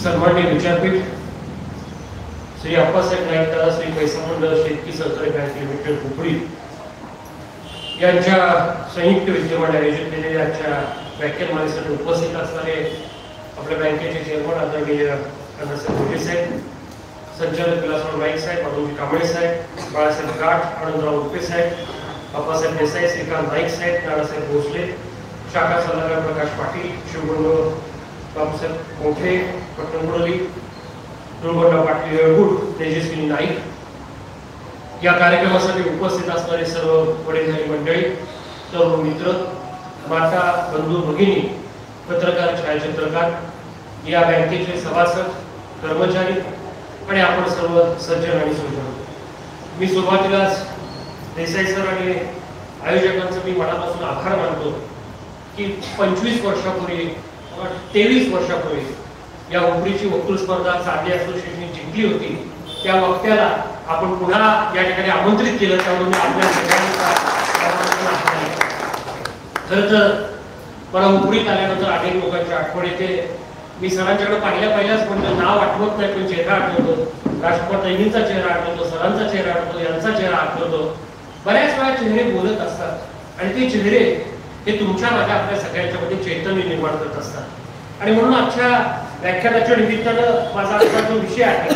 सन्मान्य विद्यापीठ श्री अप्पासाहेब नाईक दादा श्री पैसा मंडळ शेतकी सहकारी बँक लिमिटेड हुपळी यांच्या संयुक्त विद्यमाने आयोजित केलेल्या आजच्या व्याख्यानमालेसाठी उपस्थित असणारे आपल्या बँकेचे चेअरमन आदरणीय अण्णासाहेब मोठे साहेब, संचालक विलासराव नाईक साहेब, अरुणजी कांबळे साहेब, बाळासाहेब गाठ, आनंदराव उर्फे साहेब, अप्पासाहेब देसाई, श्रीकांत नाईक साहेब, नानासाहेब भोसले, शाखा सल्लागार प्रकाश पाटील, शिवबंधू बापूसाहेब मोठे, पटणमुरली, दुर्गंडा पाटील येळगुड, तेजस्विनी नाईक, या कार्यक्रमासाठी उपस्थित असणारे सर्व वडीलधारी मंडळी, सर्व मित्र, माता, बंधू, भगिनी, पत्रकार, छायाचित्रकार, या बँकेचे सभासद, कर्मचारी आणि आपण सर्व सज्जन आणि सुजन. मी सुरुवातीलाच देसाई सर आणि आयोजकांचं मी मनापासून आभार मानतो की 25 वर्षापूर्वी 23 वर्षापूर्वी या हुपळीची वक्तृत्व स्पर्धा चांदी असोसिएशनने जिंकली होती. त्या वक्त्याला आपण पुन्हा या ठिकाणी आमंत्रित केलं, त्यामुळे आपल्या सगळ्यांचा खरं तर मला हुपळीत आल्यानंतर अनेक लोकांची आठवण येते. मी सरांच्याकडे पहिल्याच म्हणजे नाव आठवत नाही, पण चेहरा आठवतो. राष्ट्रपतींचा चेहरा आठवतो, सरांचा चेहरा आठवतो, यांचा चेहरा आठवतो. बऱ्याच वेळा चेहरे बोलत असतात आणि ते चेहरे हे तुमच्या माझ्या आपल्या सगळ्यांच्या मध्ये चैतन्य निर्माण करत असतात. आणि म्हणून आजच्या व्याख्यानाच्या निमित्तानं माझा आजचा जो विषय आहे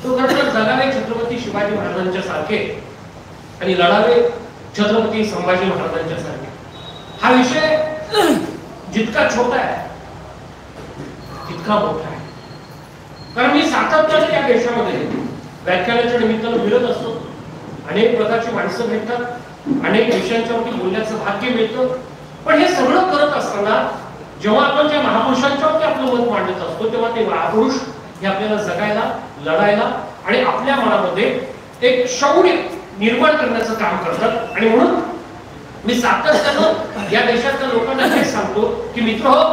तो खरं तर जगावे छत्रपती शिवाजी महाराजांच्या सारखे आणि लढावे छत्रपती संभाजी महाराजांच्या सारखे. हा विषय जितका छोटा आहे तितका मोठा आहे. कारण मी सातत्याने या देशामध्ये व्याख्यानाच्या निमित्तानं फिरत असतो. अनेक प्रकारची माणसं भेटतात, अनेक विषयांच्यावरती बोलण्याचं भाग्य मिळतं. पण हे सगळं करत असताना जेव्हा आपण त्या महापुरुषांच्यावरती आपलं मत मांडत असतो तेव्हा ते महापुरुष हे आपल्याला जगायला, लढायला आणि आपल्या मनामध्ये एक शौर्य निर्माण करण्याचं काम करतात. आणि म्हणून मी सातत्यानं या देशातल्या लोकांना हे सांगतो की मित्र हो,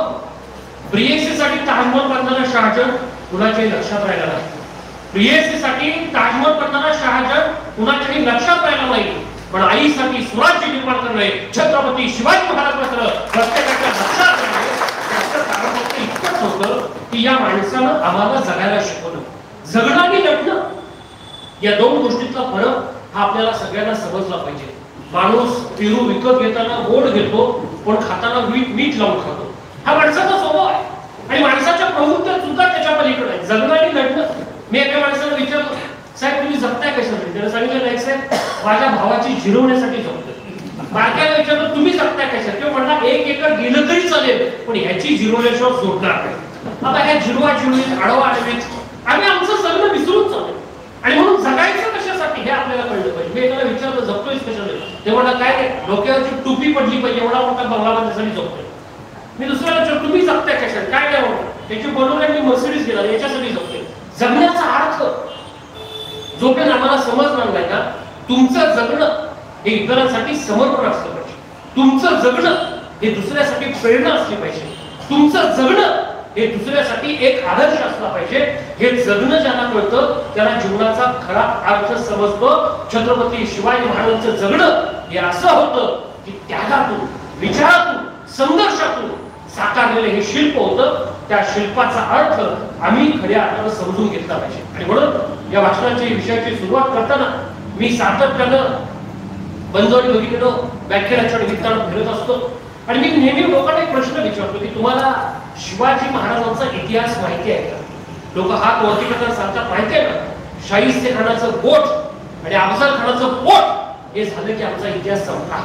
प्रियसीसाठी ताजमहल बांधणारा शहाजहान कुणाच्याही लक्षात राहिला नाही. प्रियसीसाठी ताजमहल बांधणारा शहाजहान कुणाच्याही लक्षात राहिला नाही. पण आईसाठी स्वराज्य निर्माण करणे छत्रपती शिवाजी महाराज मात्र प्रत्येकाच्या लक्षात राहिले. त्याचं कारण फक्त इतकंच होतं की या माणसानं आम्हाला जगायला शिकवलं. जगणं आणि लढणं या दोन गोष्टीतला फरक हा आपल्याला सगळ्यांना समजला पाहिजे. माणूस पेरू विकत घेताना गोड घेतो, पण खाताना मीठ लावून खातो. हा माणसाचा स्वभाव आहे आणि माणसाच्या प्रवृत्त्या सुद्धा त्याच्या पलीकडे आहे. जगणं आणि लढणं. मी एका माणसाला विचारलं, साहेब तुम्ही जगताय कशासाठी? त्याने सांगितलं, नाही साहेब माझ्या भावाची जिरवण्यासाठी जगतोय. बारक्याला विचारलं तुम्ही जगताय कशासाठी? तो म्हणला 1 एकर गेलं तरी चालेल, पण ह्याची जिरवल्याशिवाय सोडणार नाही. आता ह्या जिरवा आडवा आडवीत आम्ही आमचं जगणं विसरून चालू. आणि म्हणून जगायचं कशासाठी हे आपल्याला कळलं पाहिजे. मी एकाला विचारलं जगतोयच कशासाठी? ते म्हणला काय नाही, डोक्यावरची टोपी पडली पाहिजे एवढा मोठा बंगला बांधण्यासाठी जगतोय. मी दुसऱ्याला विचारलं तुम्ही जगताय कशासाठी? काय नाही म्हणतो, त्याची बनवून मी मर्सिडीज गेला याच्यासाठी जगतोय. जगण्याचा अर्थ जोपर्यंत आम्हाला समजणार नाही का, तुमचं जगणं हे इतरांसाठी समर्पण असलं पाहिजे. तुमचं जगणं हे दुसऱ्यासाठी प्रेरणा असली पाहिजे. तुमचं जगणं हे दुसऱ्यासाठी एक आदर्श असला पाहिजे. हे जगणं ज्यांना कळतं त्याला जीवनाचा खरा अर्थ समजतो. छत्रपती शिवाजी महाराजांचं जगणं हे असं होतं की त्यागातून, विचारातून, संघर्षातून साकारलेलं हे शिल्प होतं. त्या शिल्पाचा अर्थ आम्ही खऱ्या अर्थानं समजून घेतला पाहिजे. आणि म्हणून या भाषणाची विषयाची सुरुवात करताना मी सातत्यानं बंधू आणि भगिनींनो व्याख्यानाच्या निमित्तानं फिरत असतो. आणि मी नेहमी लोकांना एक प्रश्न विचारतो की तुम्हाला शिवाजी महाराजांचा इतिहास माहिती आहे का? लोक हात वरती करताना सांगतात माहिती आहे ना, शाहिस्ते खानाचं बोट आणि अफजल खानाचं पोट हे झालं की आमचा इतिहास संपला.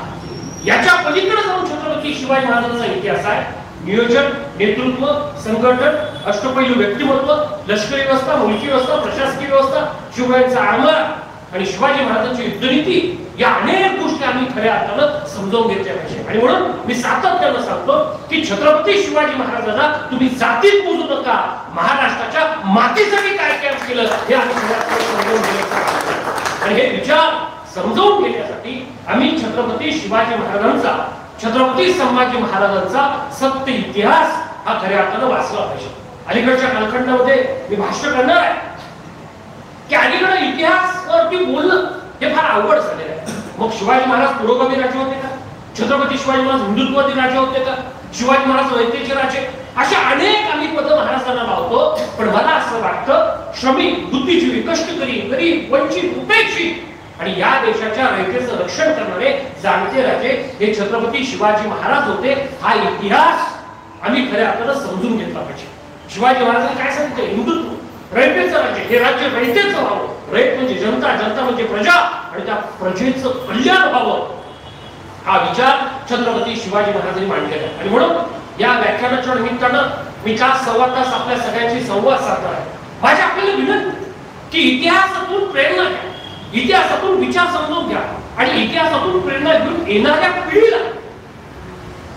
याच्या पलीकडे जाऊन छत्रपती शिवाजी महाराजांचा इतिहास आहे. नियोजन, नेतृत्व, संघटन, अष्टपैलू व्यक्तिमत्व, लष्करी व्यवस्था, मुलकी व्यवस्था, प्रशासकीय व्यवस्था, शिवरायांचा आरमार आणि शिवाजी महाराजांची युद्धनीती या अनेक गोष्टी आम्ही खऱ्या अर्थानं समजावून घेतल्या पाहिजे. आणि म्हणून मी सातत्यानं सांगतो की छत्रपती शिवाजी महाराजांना तुम्ही जातीत मोजू नका, महाराष्ट्राच्या मातीसाठी काय काय केलं हे आम्ही समजावून घेतलं. आणि हे विचार समजावून घेण्यासाठी आम्ही छत्रपती शिवाजी महाराजांचा, छत्रपती संभाजी महाराजांचा सत्य इतिहास हा खऱ्या अर्थानं वाचला पाहिजे. अलीकडच्या कालखंडामध्ये मी भाष्य करणार आहे की अलीकडे इतिहासावरती बोलणं हे फार अवघड झालेलं आहे. मग शिवाजी महाराज पुरोगामी राजे होते का? छत्रपती शिवाजी महाराज हिंदुत्ववादी राजे होते का? शिवाजी महाराज रयतेचे राजे? अशा अनेक आम्ही पद महाराजांना लावतो. पण मला असं वाटतं श्रमिक, बुद्धिजीवी, कष्टकरी, गरीब, वंचित, उपेक्षित आणि या देशाच्या रयतेचं रक्षण करणारे जाणते राजे हे छत्रपती शिवाजी महाराज होते. हा इतिहास आम्ही खऱ्या अर्थानं समजून घेतला पाहिजे. शिवाजी महाराजांनी काय सांगितलं? हिंदुत्व, रयतेचं राज्य, हे राज्य रयतेचं व्हावं. रयत म्हणजे जनता, जनता म्हणजे प्रजा आणि त्या प्रजेचं कल्याण व्हावं, हा विचार छत्रपती शिवाजी महाराजांनी मांडलेला आहे. आणि म्हणून या व्याख्यानाच्या निमित्तानं मी 4-1.25 तास आपल्या सगळ्यांशी संवाद साधणार आहे. माझी आपल्याला विनंती की इतिहासातून प्रेरणा घ्या, इतिहासातून विचार समजून घ्या आणि इतिहासातून प्रेरणा घेऊन येणाऱ्या पिढीला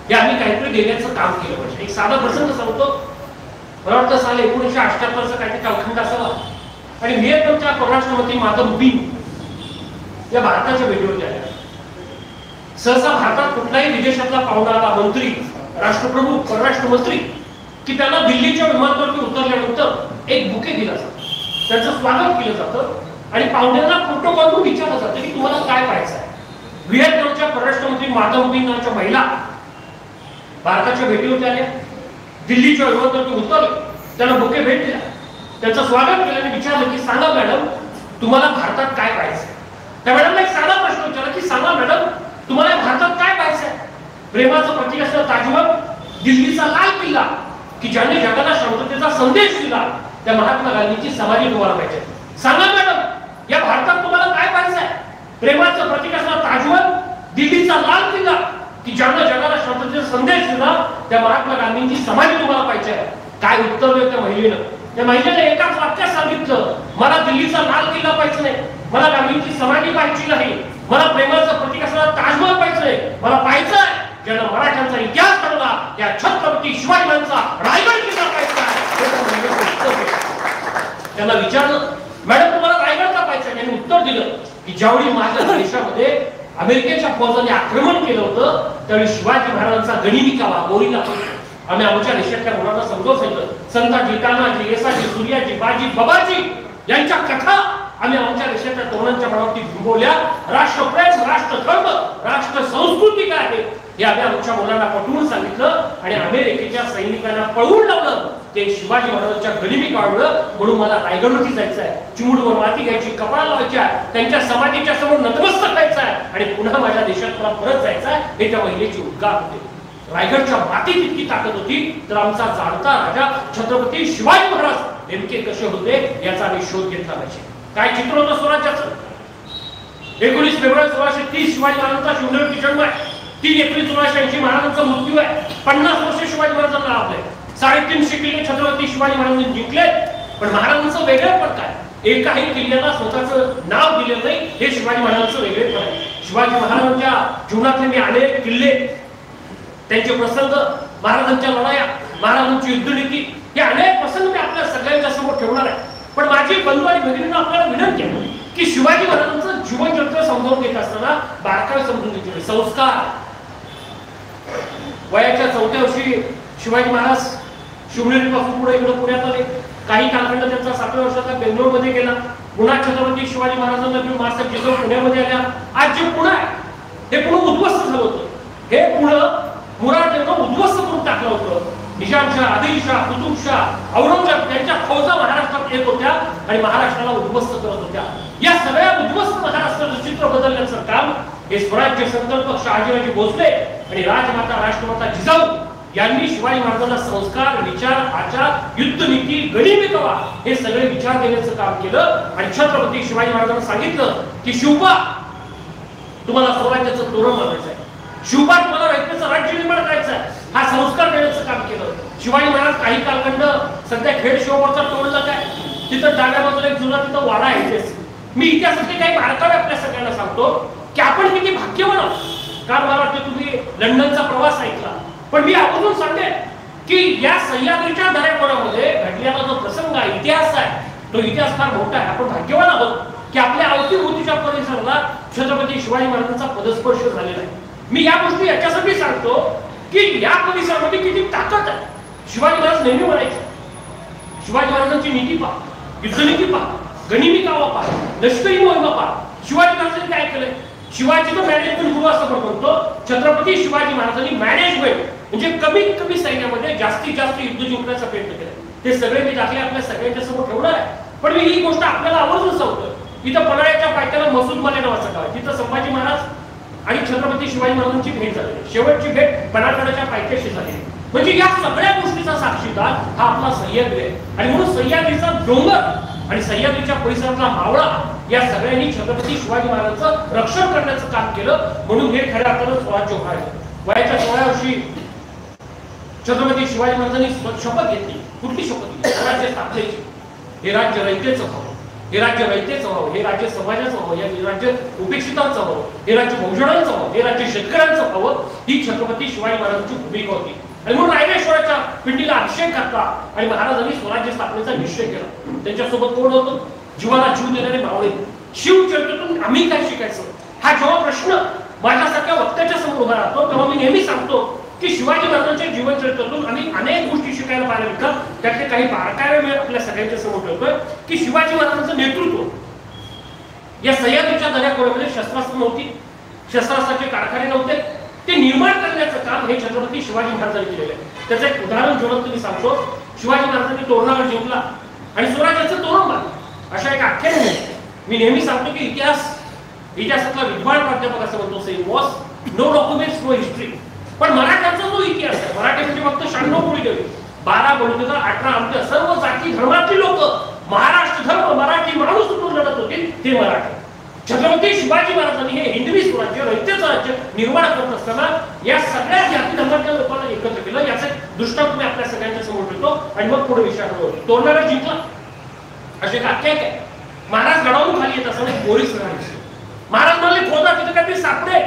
हे आम्ही काहीतरी देण्याचं काम केलं पाहिजे. एक साधा प्रसंग सांगतो. मला वाटतं साल 1978 काहीतरी कालखंड असावा आणि व्हिएतनामच्या परराष्ट्र मंत्री माधव बिन या भारताच्या भेटीवरती आल्या. सहसा भारतात कुठलाही विदेशातला पाहुणा आला, मंत्री, राष्ट्रप्रमुख, परराष्ट्र मंत्री, की त्याला दिल्लीच्या विमानावरती उतरल्यानंतर एक बुके दिला जातो, त्याचं स्वागत केलं जातं आणि पाहुण्यांना प्रोटोकॉलवर विचारलं जातं की तुम्हाला काय पाहायचं आहे. व्हिएतनामच्या परराष्ट्र मंत्री माधव बिन नावाच्या महिला भारताच्या भेटीवरती आल्या, दिल्लीच्या विमानावरती उतरले, त्यांना बुके भेट दिला, त्यांचं स्वागत केलं आणि विचारलं की सांगा मॅडम तुम्हाला भारतात काय पाहायचं. त्या मॅडमला एक साधा प्रश्न विचारला की सांगा मॅडम तुम्हाला भारतात काय पाहायचं आहे. प्रेमाचं प्रतीक असलेला ताजमहल, दिल्लीचा लाल किल्ला, की ज्याने जगाला शांततेचा संदेश दिला, त्या महात्मा गांधीची समाधी तुम्हाला पाहिजे. सांगा मॅडम या भारतात तुम्हाला काय पाहायचं आहे. प्रेमाचं प्रतीक असलेला ताजमहल, दिल्लीचा लाल किल्ला, की ज्याने जगाला शांततेचा संदेश दिला, त्या महात्मा गांधींची समाधी तुम्हाला पाहिजे आहे. काय उत्तर देऊ त्या महिलेनं? त्या महिलेने एकाच वाक्यात सांगितलं, मला दिल्लीचा लाल किल्ला पाहिजे नाही, मला गांधींची समाधी पाहिजे नाही, मला प्रेमाचं प्रतीक असलेला ताजमहल पाहिजे नाही, मला पाहिजे आहे ज्यानं मराठ्यांचा इतिहास घडवला या छत्रपती शिवाजी महाराजांचा रायगड किल्ला पाहिजे. त्यांना विचारलं मॅडम तुम्हाला रायगड का पाहिजे. त्यांनी उत्तर दिलं की ज्यावेळी माझ्या देशामध्ये अमेरिकेच्या फौजांनी आक्रमण केलं होतं त्यावेळी शिवाजी महाराजांचा गनिमिकावा, गोरीला आम्ही आमच्या देशातल्या मुलांना समजावून सांगितलं. संताजी, तानाजी, येसाजी, सूर्याजी, बाजी, बाबाजी यांच्या कथा आम्ही आमच्या देशाच्या तरुणांच्या मनावरती घुमवल्या. राष्ट्रप्रेम, राष्ट्रधर्म, राष्ट्र संस्कृती काय आहे हे आम्ही आमच्या मुलांना पटवून सांगितलं आणि अमेरिकेच्या सैनिकांना पळवून लावलं. ते शिवाजी महाराजांच्या गनिमी काढलं. म्हणून मला रायगडवरती जायचं आहे, चिमुडवर माती घ्यायची, कपाळा लावायची आहे, त्यांच्या समाधीच्या समोर नतमस्तक व्हायचं आहे आणि पुन्हा माझ्या देशात मला परत जायचं आहे. हे त्या महिलेची उद्गार होते. रायगडच्या मातीत इतकी ताकद होती तर आमचा जाणता राजा छत्रपती शिवाजी महाराज नेमके कसे होते याचा आम्ही शोध घेतला पाहिजे. काय चित्र होतं स्वराज्याचं. 19 फेब्रुवारी 1630 शिवाजी महाराजांचा शिवनेरीवरती जन्म आहे. 3 एप्रिल 1680 महाराजांचा मृत्यू आहे. 50 वर्ष शिवाजी महाराजांना लाभले. 350 किल्ले छत्रपती शिवाजी महाराजांनी जिंकले. पण महाराजांचं वेगळेपण काय? एकाही किल्ल्याला स्वतःचं नाव दिलेलं नाही, हे शिवाजी महाराजांचं वेगळेपण आहे. शिवाजी महाराजांच्या जीवनातले मी अनेक किल्ले, त्यांचे प्रसंग, महाराजांच्या लढाया, महाराजांची युद्धनीती, हे अनेक प्रसंग मी आपल्या सगळ्यांच्या समोर ठेवणार आहे. पण माझी बंधू आणि भगिनींना आपल्याला विनंती आहे की शिवाजी महाराजांचं जीवनचरित्र समजावून घेत असताना बारकावे समजून घेतले. संस्कार. वयाच्या 4व्या वर्षी शिवाजी महाराज शिवनेरीपासून पुढे इकडे पुण्यात आले. काही कालखंड त्यांचा 7व्या वर्षाचा बेंगलोरमध्ये गेला. पुन्हा छत्रपती शिवाजी महाराजांना घेऊन महाराज जिजाऊ पुण्यामध्ये आल्या. आज जे पुणे आहे हे पुणे उद्ध्वस्त झालं होतं. हे पुणे मुरादेवनं उद्ध्वस्त करून टाकलं होतं. निजामशाह, आदिलशाह, कुतुबशाह, औरंगजेब यांच्या फौजा महाराष्ट्रात येत होत्या आणि महाराष्ट्राला उद्ध्वस्त करत होत्या. या सगळ्या उद्ध्वस्त महाराष्ट्राचं चित्र बदलण्याचं काम हे स्वराज्य संकल्पक शहाजीराजे भोसले आणि राजमाता राष्ट्रमाता जिजाऊ यांनी शिवाजी महाराजांना संस्कार, विचार, आचार, युद्धनीती, गनिमिकावा हे सगळे विचार देण्याचं काम केलं. आणि छत्रपती शिवाजी महाराजांना सांगितलं की शिवबा तुम्हाला स्वराज्याचं तोरण बांधायचं आहे, शिवबा तुम्हाला रयतेचं राज्य निर्माण करायचं आहे, हा संस्कार देण्याचं काम केलं. शिवाजी महाराज काही कालखंड सध्या खेड शिवबाचा तोडला काय, तिथं डाव्या बाजूला एक जुना तिथं वाडा आहे. मी इतिहासातले काही बारकावे आपल्या सगळ्यांना सांगतो की आपण किती भाग्यवान आहोत. कारण मला वाटतं तुम्ही लंडनचा प्रवास ऐकला, पण मी आवर्जून सांगेन की या सह्याद्रीच्या दऱ्याखोऱ्यामध्ये घडलेला जो प्रसंग आहे, इतिहास आहे, तो इतिहास फार मोठा आहे. आपण भाग्यवान आहोत की आपल्या अवतीभोवतीच्या परिसराला छत्रपती शिवाजी महाराजांचा पदस्पर्श झालेला आहे. मी या गोष्टी याच्यासाठी सांगतो की या परिसरामध्ये किती ताकद आहे. शिवाजी महाराज नेहमी म्हणायचे शिवाजी महाराजांची नीती पहा, युद्धनीती पहा, गनिमी कावा पहा, लष्करी मोहिमा पहा. शिवाजी महाराजांनी काय केलंय? शिवाजीचं मॅनेजमेंट गुरु असं म्हणतो. छत्रपती शिवाजी महाराजांनी मॅनेजमेंट म्हणजे कमीत कमी सैन्यामध्ये जास्तीत जास्त युद्ध जिंकण्याचा प्रयत्न केला. ते सगळे मी दाखले आपल्या सगळ्यांच्या समोर ठेवणार आहे. पण मी ही गोष्ट आपल्याला आवर्जून सांगतो. इथं पन्हाळ्याच्या पायथ्याला मसूद माले नावाचं गाव आहे. तिथं संभाजी महाराज आणि छत्रपती शिवाजी महाराजांची भेट झाली. शेवटची भेट पन्हाळगडाच्या पायथ्याशी झाली. म्हणजे या सगळ्या गोष्टीचा साक्षीदार हा आपला सह्याद्री आहे. आणि म्हणून सह्याद्रीचा डोंगर आणि सह्याद्रीच्या परिसरातला मावळा या सगळ्यांनी छत्रपती शिवाजी महाराजांचं रक्षण करण्याचं काम केलं. म्हणून हे खऱ्या अर्थानं स्वराज्य उभारलं. वयाच्या 16व्या वर्षी छत्रपती शिवाजी महाराजांनी शपथ घेतली. कुठली शपथ घेतली? स्वराज्य स्थापनेची. हे राज्य रयतेचं व्हावं, हे राज्य रयतेचं व्हावं, हे राज्य समाजाचं व्हावं, हे राज्य उपेक्षितांचं व्हावं, हे राज्य बहुजनांचं व्हावं, हे राज्य शेतकऱ्यांचं व्हावं. ही छत्रपती शिवाजी महाराजांची भूमिका होती. आणि म्हणून रायरेश्वराच्या पिंडीला अभिषेक घातला आणि महाराजांनी स्वराज्य स्थापनेचा निश्चय केला. त्यांच्यासोबत कोण होतं? जीवाला जीव देणारे मावळे. शिवचरित्रातून आम्ही काय शिकायचं हा जेव्हा प्रश्न माझ्यासारख्या वक्त्याच्या समोर उभा राहतो तेव्हा मी नेहमी सांगतो की शिवाजी महाराजांच्या जीवनचरित्रातून आम्ही अनेक गोष्टी शिकायला पाहायला मिळतात. त्यातले काही बारकावे मी आपल्या सगळ्यांच्या समोर ठेवतोय की शिवाजी महाराजांचं नेतृत्व या सह्याद्रीच्या दऱ्याखोऱ्यामध्ये शस्त्रास्त्र नव्हती, शस्त्रास्त्राचे कारखाने नव्हते. ते निर्माण करण्याचं काम हे छत्रपती शिवाजी महाराजांनी केलेलं आहे. त्याचं एक उदाहरण जोडून तुम्ही सांगतो. शिवाजी महाराजांनी तोरणागड जिंकला आणि स्वराज्याचं तोरण बांधलं. अशा एक आख्यान मी नेहमी सांगतो की इतिहासातला विद्वान प्राध्यापक असं म्हणतो से was no documents no history. पण मराठ्यांचा जो इतिहास आहे, मराठी म्हणजे फक्त 96 कोळी देवी, 12 बलुतेदार, 18 आमटे, सर्व जाती धर्मातली लोक महाराष्ट्र धर्म मराठी माणूस म्हणून लढत होते ते मराठी. छत्रपती शिवाजी महाराजांनी हे हिंदवी स्वराज्य रयतेचं राज्य निर्माण करत असताना या सगळ्या जाती धर्माच्या लोकांना एकत्र केलं. याचे दृष्टांत मी आपल्या सगळ्यांच्या समोर ठेवतो आणि मग पुढे विचारतो. तोरणागड जिंकला असे एक आख्यायिका आहे. महाराज गडावरून खाली येत असताना एक बोरीस राहायचे. महाराज म्हणाले खोदा तिथे काहीतरी सापडे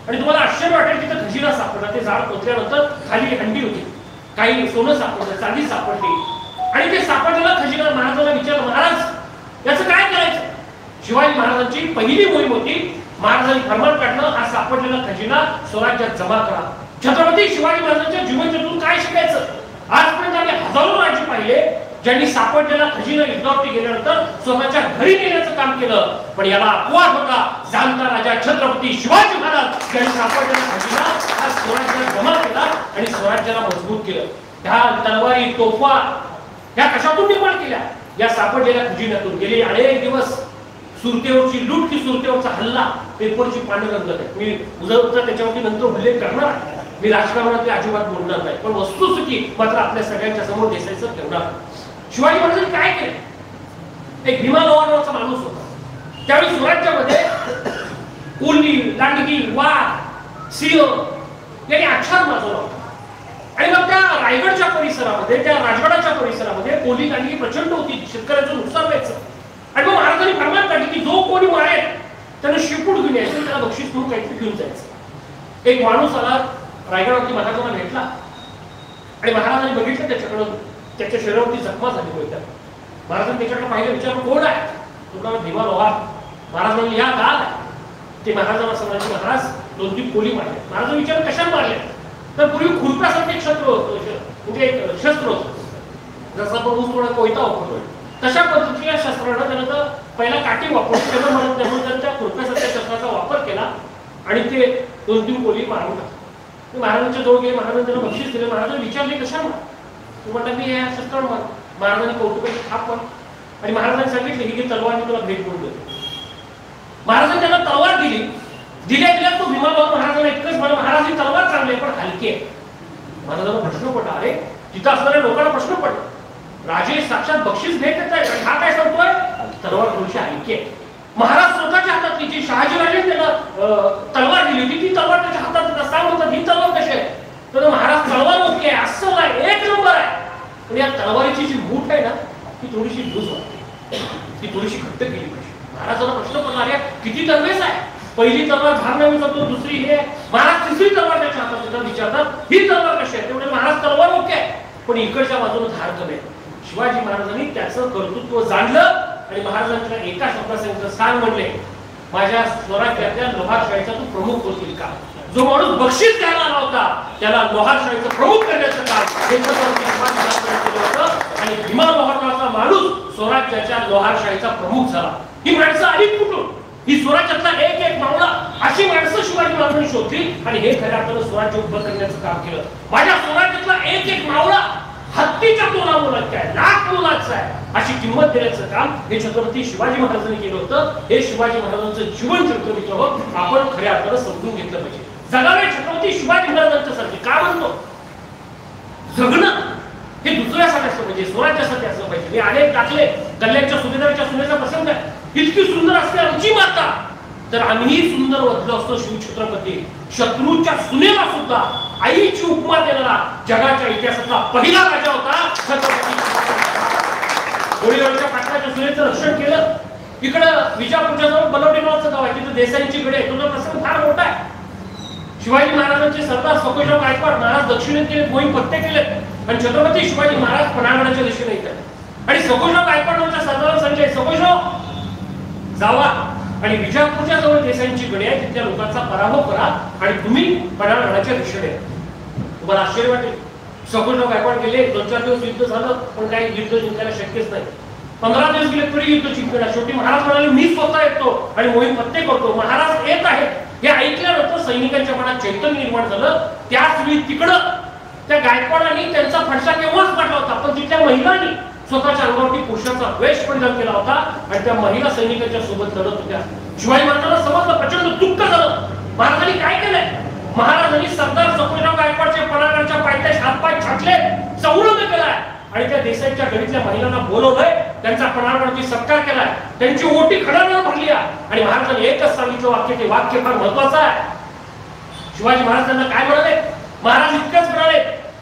आणि तुम्हाला आश्चर्य वाटेल तिथं खजिना सापडला. ते झाड पोचल्यानंतर खाली हंडी होती, काही सोनं सापडलं, चांदी सापडली आणि ते सापडलेला खजिना महाराजांना विचारलं महाराज याचं काय करायचं? शिवाजी महाराजांची पहिली मोहीम होती. महाराजांनी फरमान काढलं हा सापडलेला खजिना स्वराज्यात जमा करा. छत्रपती शिवाजी महाराजांच्या जीवनचरित्रातून काय शिकायचं? आजपर्यंत आम्ही हजारो राज्य पाहिले ज्यांनी सापडलेला खजिना युद्धावरती गेल्यानंतर स्वतःच्या घरी नेण्याचं काम केलं. पण याला अपवाद होता जाणता राजा छत्रपती शिवाजी महाराज यांनी सापडलेला खजिना हा स्वराज्यात जमा केला आणि स्वराज्याला मजबूत केलं. ह्या तलवारी तोफा ह्या कशातून निर्माण केल्या? या सापडलेल्या खजिन्यातून. गेले अनेक दिवस सुरतेवरची लूट की सुरतेवरचा हल्ला पेपरची पांढरंगत आहे. मी उजवता त्याच्यावरती नंतर उल्लेख करणार. मी राजकारणात अजिबात बोलणार नाही, पण वस्तुस्थिती मात्र आपल्या सगळ्यांच्या समोर दिसायचं ठेवणार. शिवाजी महाराजांनी काय केलं? एक भीमा लोहार नावाचा माणूस होता. त्यावेळी स्वराज्यामध्ये कोल्ही, लांडगी, वाघ, सिंह यांनी आच्छाद माजवला होता. आणि मग त्या रायगडच्या परिसरामध्ये, त्या राजगडाच्या परिसरामध्ये कोल्ही लांडगी प्रचंड होती. शेतकऱ्यांचं नुकसान व्हायचं. आणि मग महाराजांनी फरमान काढली की जो कोणी मारेल त्यानं शिपूट घेऊन यायचं, त्याला बक्षीस म्हणून काहीतरी घेऊन जायचं. एक माणूस आला रायगडावरती महाराजांना भेटला आणि महाराजांनी बघितलं त्याच्याकडं त्याच्या शरीरावरती जखमा झाली होत्या. महाराजांनी त्याच्याकडे पाहिलं, विचारलं कोण आहे? तुला भीमा लोहार. महाराजांनी या काल आहे. ते महाराजांना सांगायचे महाराज 2-3 कोली मारले. महाराजांनी विचारलं कशाने मारले? तर पूर्वी खुरप्यासारखे एक शस्त्र होतं, म्हणजे एक शस्त्र होतं जसं आपण ऊस थोडा कोयता वापरतोय तशा पद्धतीच्या शस्त्रानं त्यानं पहिला काठी वापरून त्यानं म्हणत त्यामुळे त्या खुरप्यासारख्या शस्त्राचा वापर केला आणि ते 2-3 कोली मारून टाकले. महाराजांच्या जवळ गेले. महाराजांनी त्याला बक्षीस दिले. महाराजांनी विचारले कशाला? तू म्हणला मी या शस्त्रावर मार. महाराजांनी कौतुकाची थाप मारली आणि महाराजांनी सांगितले ही तलवार मी तुला भेट म्हणून देतो. महाराजांनी त्याला तलवार दिली. दिल्या तो भीमा लोहार महाराजांना इतकंच म्हणा महाराज ही तलवार चांगली आहे पण हलकी आहे. महाराजांना प्रश्न पडला. अरे तिथं असणाऱ्या लोकांना प्रश्न पडला, राजे साक्षात बक्षीस भेट देत आहेत आणि हा काय सांगतोय तलवार थोडीशी हलकी आहे. महाराज स्वतःच्या हातातली जी शहाजीराजे त्याला तलवार दिली होती ती तलवार त्याच्या हातात सांग होता ही तलवार कशी आहे? तर महाराज तलवार ओके आहे, अस्सल आहे, एक नंबर आहे. पण या तलवारीची जी मूठ आहे ना ती थोडीशी लूज वाटते, ती थोडीशी घट्ट केली पाहिजे. महाराजांना प्रश्न पडला अरे किती तलवेस आहे? पहिली तलवार भार नाही जातो, दुसरी हे. महाराज तिसरी तलवार त्याच्या हातात देतात, विचारतात ही तलवार कशी आहे? तेवढे महाराज तलवार ओके आहे पण इकडच्या बाजूने धार कमी आहे. शिवाजी महाराजांनी त्याचं कर्तृत्व जाणलं आणि महाराजांच्या एका शब्दात सांगितलं, सांग म्हणले माझ्या स्वराज्यातल्या लोहारशाहीचा तू प्रमुख होतील का? जो माणूस बक्षीस द्यायला आला होता त्याला लोहारशाहीचं प्रमुख करण्याचं काम हे छत्रपती शिवाजी महाराजांनी केलं होतं आणि भीमा लोहार नावाचा माणूस स्वराज्याच्या लोहारशाहीचा प्रमुख झाला. ही माणसं आली कुठून? ही स्वराज्यातला एक एक मावळा अशी माणसं शिवाजी महाराजांनी शोधली आणि हे खऱ्या अर्थानं स्वराज्य उभं करण्याचं काम केलं. माझ्या स्वराज्यातला एक एक मावळा हत्तीच्या तोला मुलाचं आहे, लाख मुलाचं आहे अशी किंमत देण्याचं काम हे छत्रपती शिवाजी महाराजांनी केलं होतं. हे शिवाजी महाराजांचं जीवन चरित्र मित्र आपण खऱ्या अर्थानं समजून घेतलं पाहिजे. जगावे छत्रपती शिवाजी महाराजांच्या सारखे का म्हणतो? जगणं हे दुसऱ्यासाठी असलं पाहिजे, स्वराज्यासाठी असलं पाहिजे. मी अनेक दाखले कल्याणच्या सुभेदाराच्या सुनेचा प्रसंग आहे. इतकी सुंदर असते आमची माता तर आम्हीही सुंदर वधलो असतो शिवछत्रपती. शत्रूच्या सुनेला सुद्धा आईची उपमा देणारा जगाच्या इतिहासातला पहिला राजा होता छत्रपती. गोळीवरच्या पाटलाच्या सुनेचं रक्षण केलं. इकडं विजापूरच्या जवळ बलवडी नावाचं गाव आहे, तिथे देसाईंची गडे आहे. तो प्रसंग फार मोठा आहे. शिवाजी महाराजांचे सरदार सकोशराव गायकवाड महाराज दक्षिणेत गेले, मोहीम पत्ते केले आणि छत्रपती शिवाजी महाराज पन्हाळगडाच्या दिशेने येतात आणि सकोशराव गायकवाड नावाच्या सरदाराला सांगितले, सकोशराव जावा आणि विजापूरच्या जवळ देसाईंची गडी आहे, तिथल्या लोकांचा पराभव करा आणि तुम्ही पन्हाळगडाच्या दिशेने. तुम्हाला आश्चर्य वाटेल, सकोशराव गायकवाड गेले. 2-4 दिवस युद्ध झालं पण काही युद्ध जिंकायला शक्यच नाही. 15 दिवस गेले तरी युद्ध जिंकणार. शेवटी महाराज म्हणाले, मी स्वतः येतो आणि मोहीम पत्ते करतो. महाराज येत आहेत हे ऐकल्यानंतर सैनिकांच्या मनात चैतन्य निर्माण झालं. त्याच वेळी तिकडं त्या गायकवाडांनी त्यांचा फडशा केव्हाच पाठला होता, पण तिथल्या महिलांनी स्वतःच्या अंगावरती पुरुषाचा वेश परिधान केला होता आणि त्या महिला सैनिकांच्या सोबत लढत होत्या. शिवाजी महाराजांना समजलं, प्रचंड दुःख झालं. महाराजांनी काय केलंय? महाराजांनी सरदार सकोशराव गायकवाडच्या पन्हाळगडच्या पायथ्याशी हातपाय छाटले, संरक्षण केलाय आणि त्या देसाईच्या गडीतल्या महिलांना बोलवलंय, त्यांचा पन्हाळगडची सत्कार केलाय, त्यांची ओटी खड्यावर भरली आणि महाराजांनी एकच सांगितलं वाक्य, ते वाक्य फार महत्वाचं आहे. शिवाजी महाराजांना काय म्हणाले? महाराज इतकंच म्हणाले,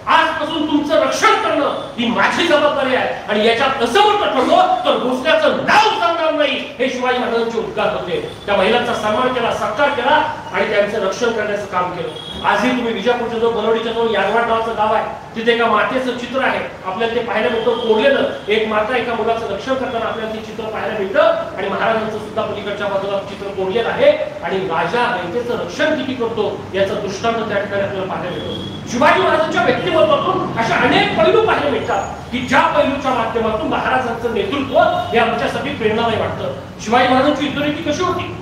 आजपासून तुमचं रक्षण करणं ही माझी जबाबदारी आहे आणि याच्यात असमर्थ ठरलो तर भोसल्याचं नाव सांगणार नाही. हे शिवाजी महाराजांचे उद्गार होते. त्या महिलांचा सन्मान केला, सत्कार केला आणि त्यांचं रक्षण करण्याचं काम केलं. आजही तुम्ही विजापूरच्या जवळ बलवडीच्या जवळ यादवाड नावाचं गाव आहे, तिथे एका मातेचं चित्र आहे. आपल्याला ते पाहायला मिळतं कोरलेलं. एक माता एका मुलाचं रक्षण करताना आपल्याला ते चित्र पाहायला मिळतं आणि महाराजांचं सुद्धा पलीकडच्या बाजूला चित्र कोरलेलं आहे आणि राजा रयतेचं रक्षण किती करतो याचं दृष्टांत त्या ठिकाणी आपल्याला पाहायला मिळतं. शिवाजी महाराजांच्या व्यक्तिमत्वातून अशा अनेक पैलू पाहायला मिळतात की ज्या पैलूच्या माध्यमातून महाराजांचं नेतृत्व हे आमच्यासाठी प्रेरणादायी वाटतं. शिवाजी महाराजांची युद्धनीती कशी होती?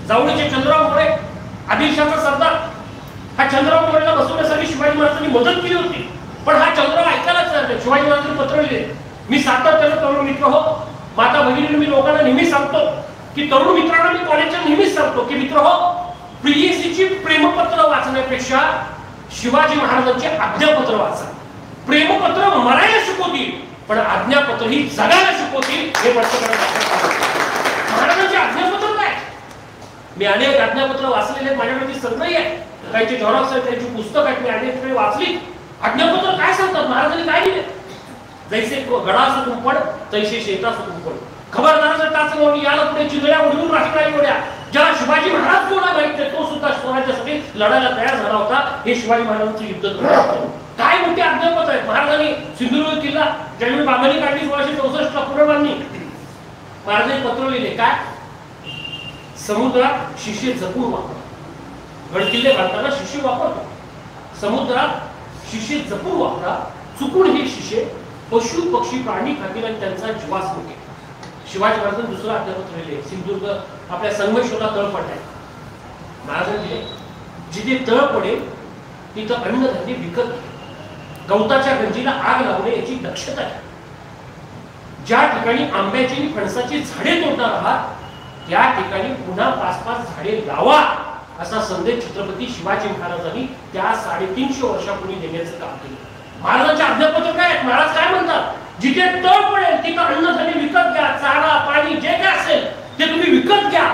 जावळीचे चंद्रराव मोरे आदिलशाहचा सरदार, हा चंद्रराव मोरेला बसवण्यासाठी शिवाजी महाराजांनी मदत केली होती, पण हा चंद्रराव ऐकायलाच नाही. शिवाजी महाराजांनी पत्र लिहिले. मी सातत्यानं तरुण मित्र हो, माता भगिनी मी लोकांना नेहमी सांगतो की तरुण मित्रांना मी कॉलेजच्या नेहमीच सांगतो की मित्र हो, प्रियसीची प्रेमपत्र वाचण्यापेक्षा शिवाजी महाराजांचे आज्ञापत्र वाचा. प्रेमपत्र मरायला शिकवतील पण आज्ञापत्र ही जगायला शिकवतील हे महाराजांचे आज्ञापत्र काय? मी अनेक आज्ञापत्र वाचलेले, माझ्याकडे सगळी आहे, काहीचे झेरॉक्स आहेत, त्यांची पुस्तक आहेत, मी अनेक वेळ वाचली. आज्ञापत्र काय सांगतात? महाराजांनी काय दिले? जैसे गडा सुकून पड तैसे शेता सुकून पड. खबरदाराचं टाच लावून याला पुढे चिंधड्या उडवून राष्ट्रवादी उड्या. ज्याला शिवाजी महाराज कोणा माहिती तो सुद्धा स्वराज्यासाठी लढायला तयार झाला होता. हे शिवाजी महाराजांचं युद्ध. काय मोठे आज्ञापत्र आहेत. महाराजांनी सिंधुदुर्ग किल्ला ज्यावेळी बांधणी काढली 1664 ला पुनर्बांधणी, महाराजांनी पत्र लिहिले काय? समुद्रात शिशे जपून वापरा. गडकिल्ले बांधताना शिशे वापरतो. समुद्रात शिशे जपून वापरा. चुकून हे शिशे पशु पक्षी प्राणी खातील आणि त्यांचा जीवास होते. शिवाजी महाराजांनी दुसरं आज्ञापत्र लिहिले. सिंधुदुर्ग आपल्या संगमेश्वरला तळ पडलाय. महाराजांनी दिले जिथे तळ पडेल तिथं अन्नधान्य विकत घे. गवताच्या गंजीला आग लावणे याची दक्षता आहे. ज्या ठिकाणी आंब्याची आणि फणसाची झाडे तोडणार आहात त्या ठिकाणी पुन्हा 5-5 झाडे लावा असा संदेश छत्रपती शिवाजी महाराजांनी त्या 350 वर्षापूर्वी देण्याचं काम केलं. महाराजांचे आज्ञापत्र काय आहेत? महाराज काय म्हणतात? जिथे तळ पडेल तिथं अन्नधान्य विकत घ्या. चारा पाणी जे काय असेल ते तुम्ही विकत घ्या,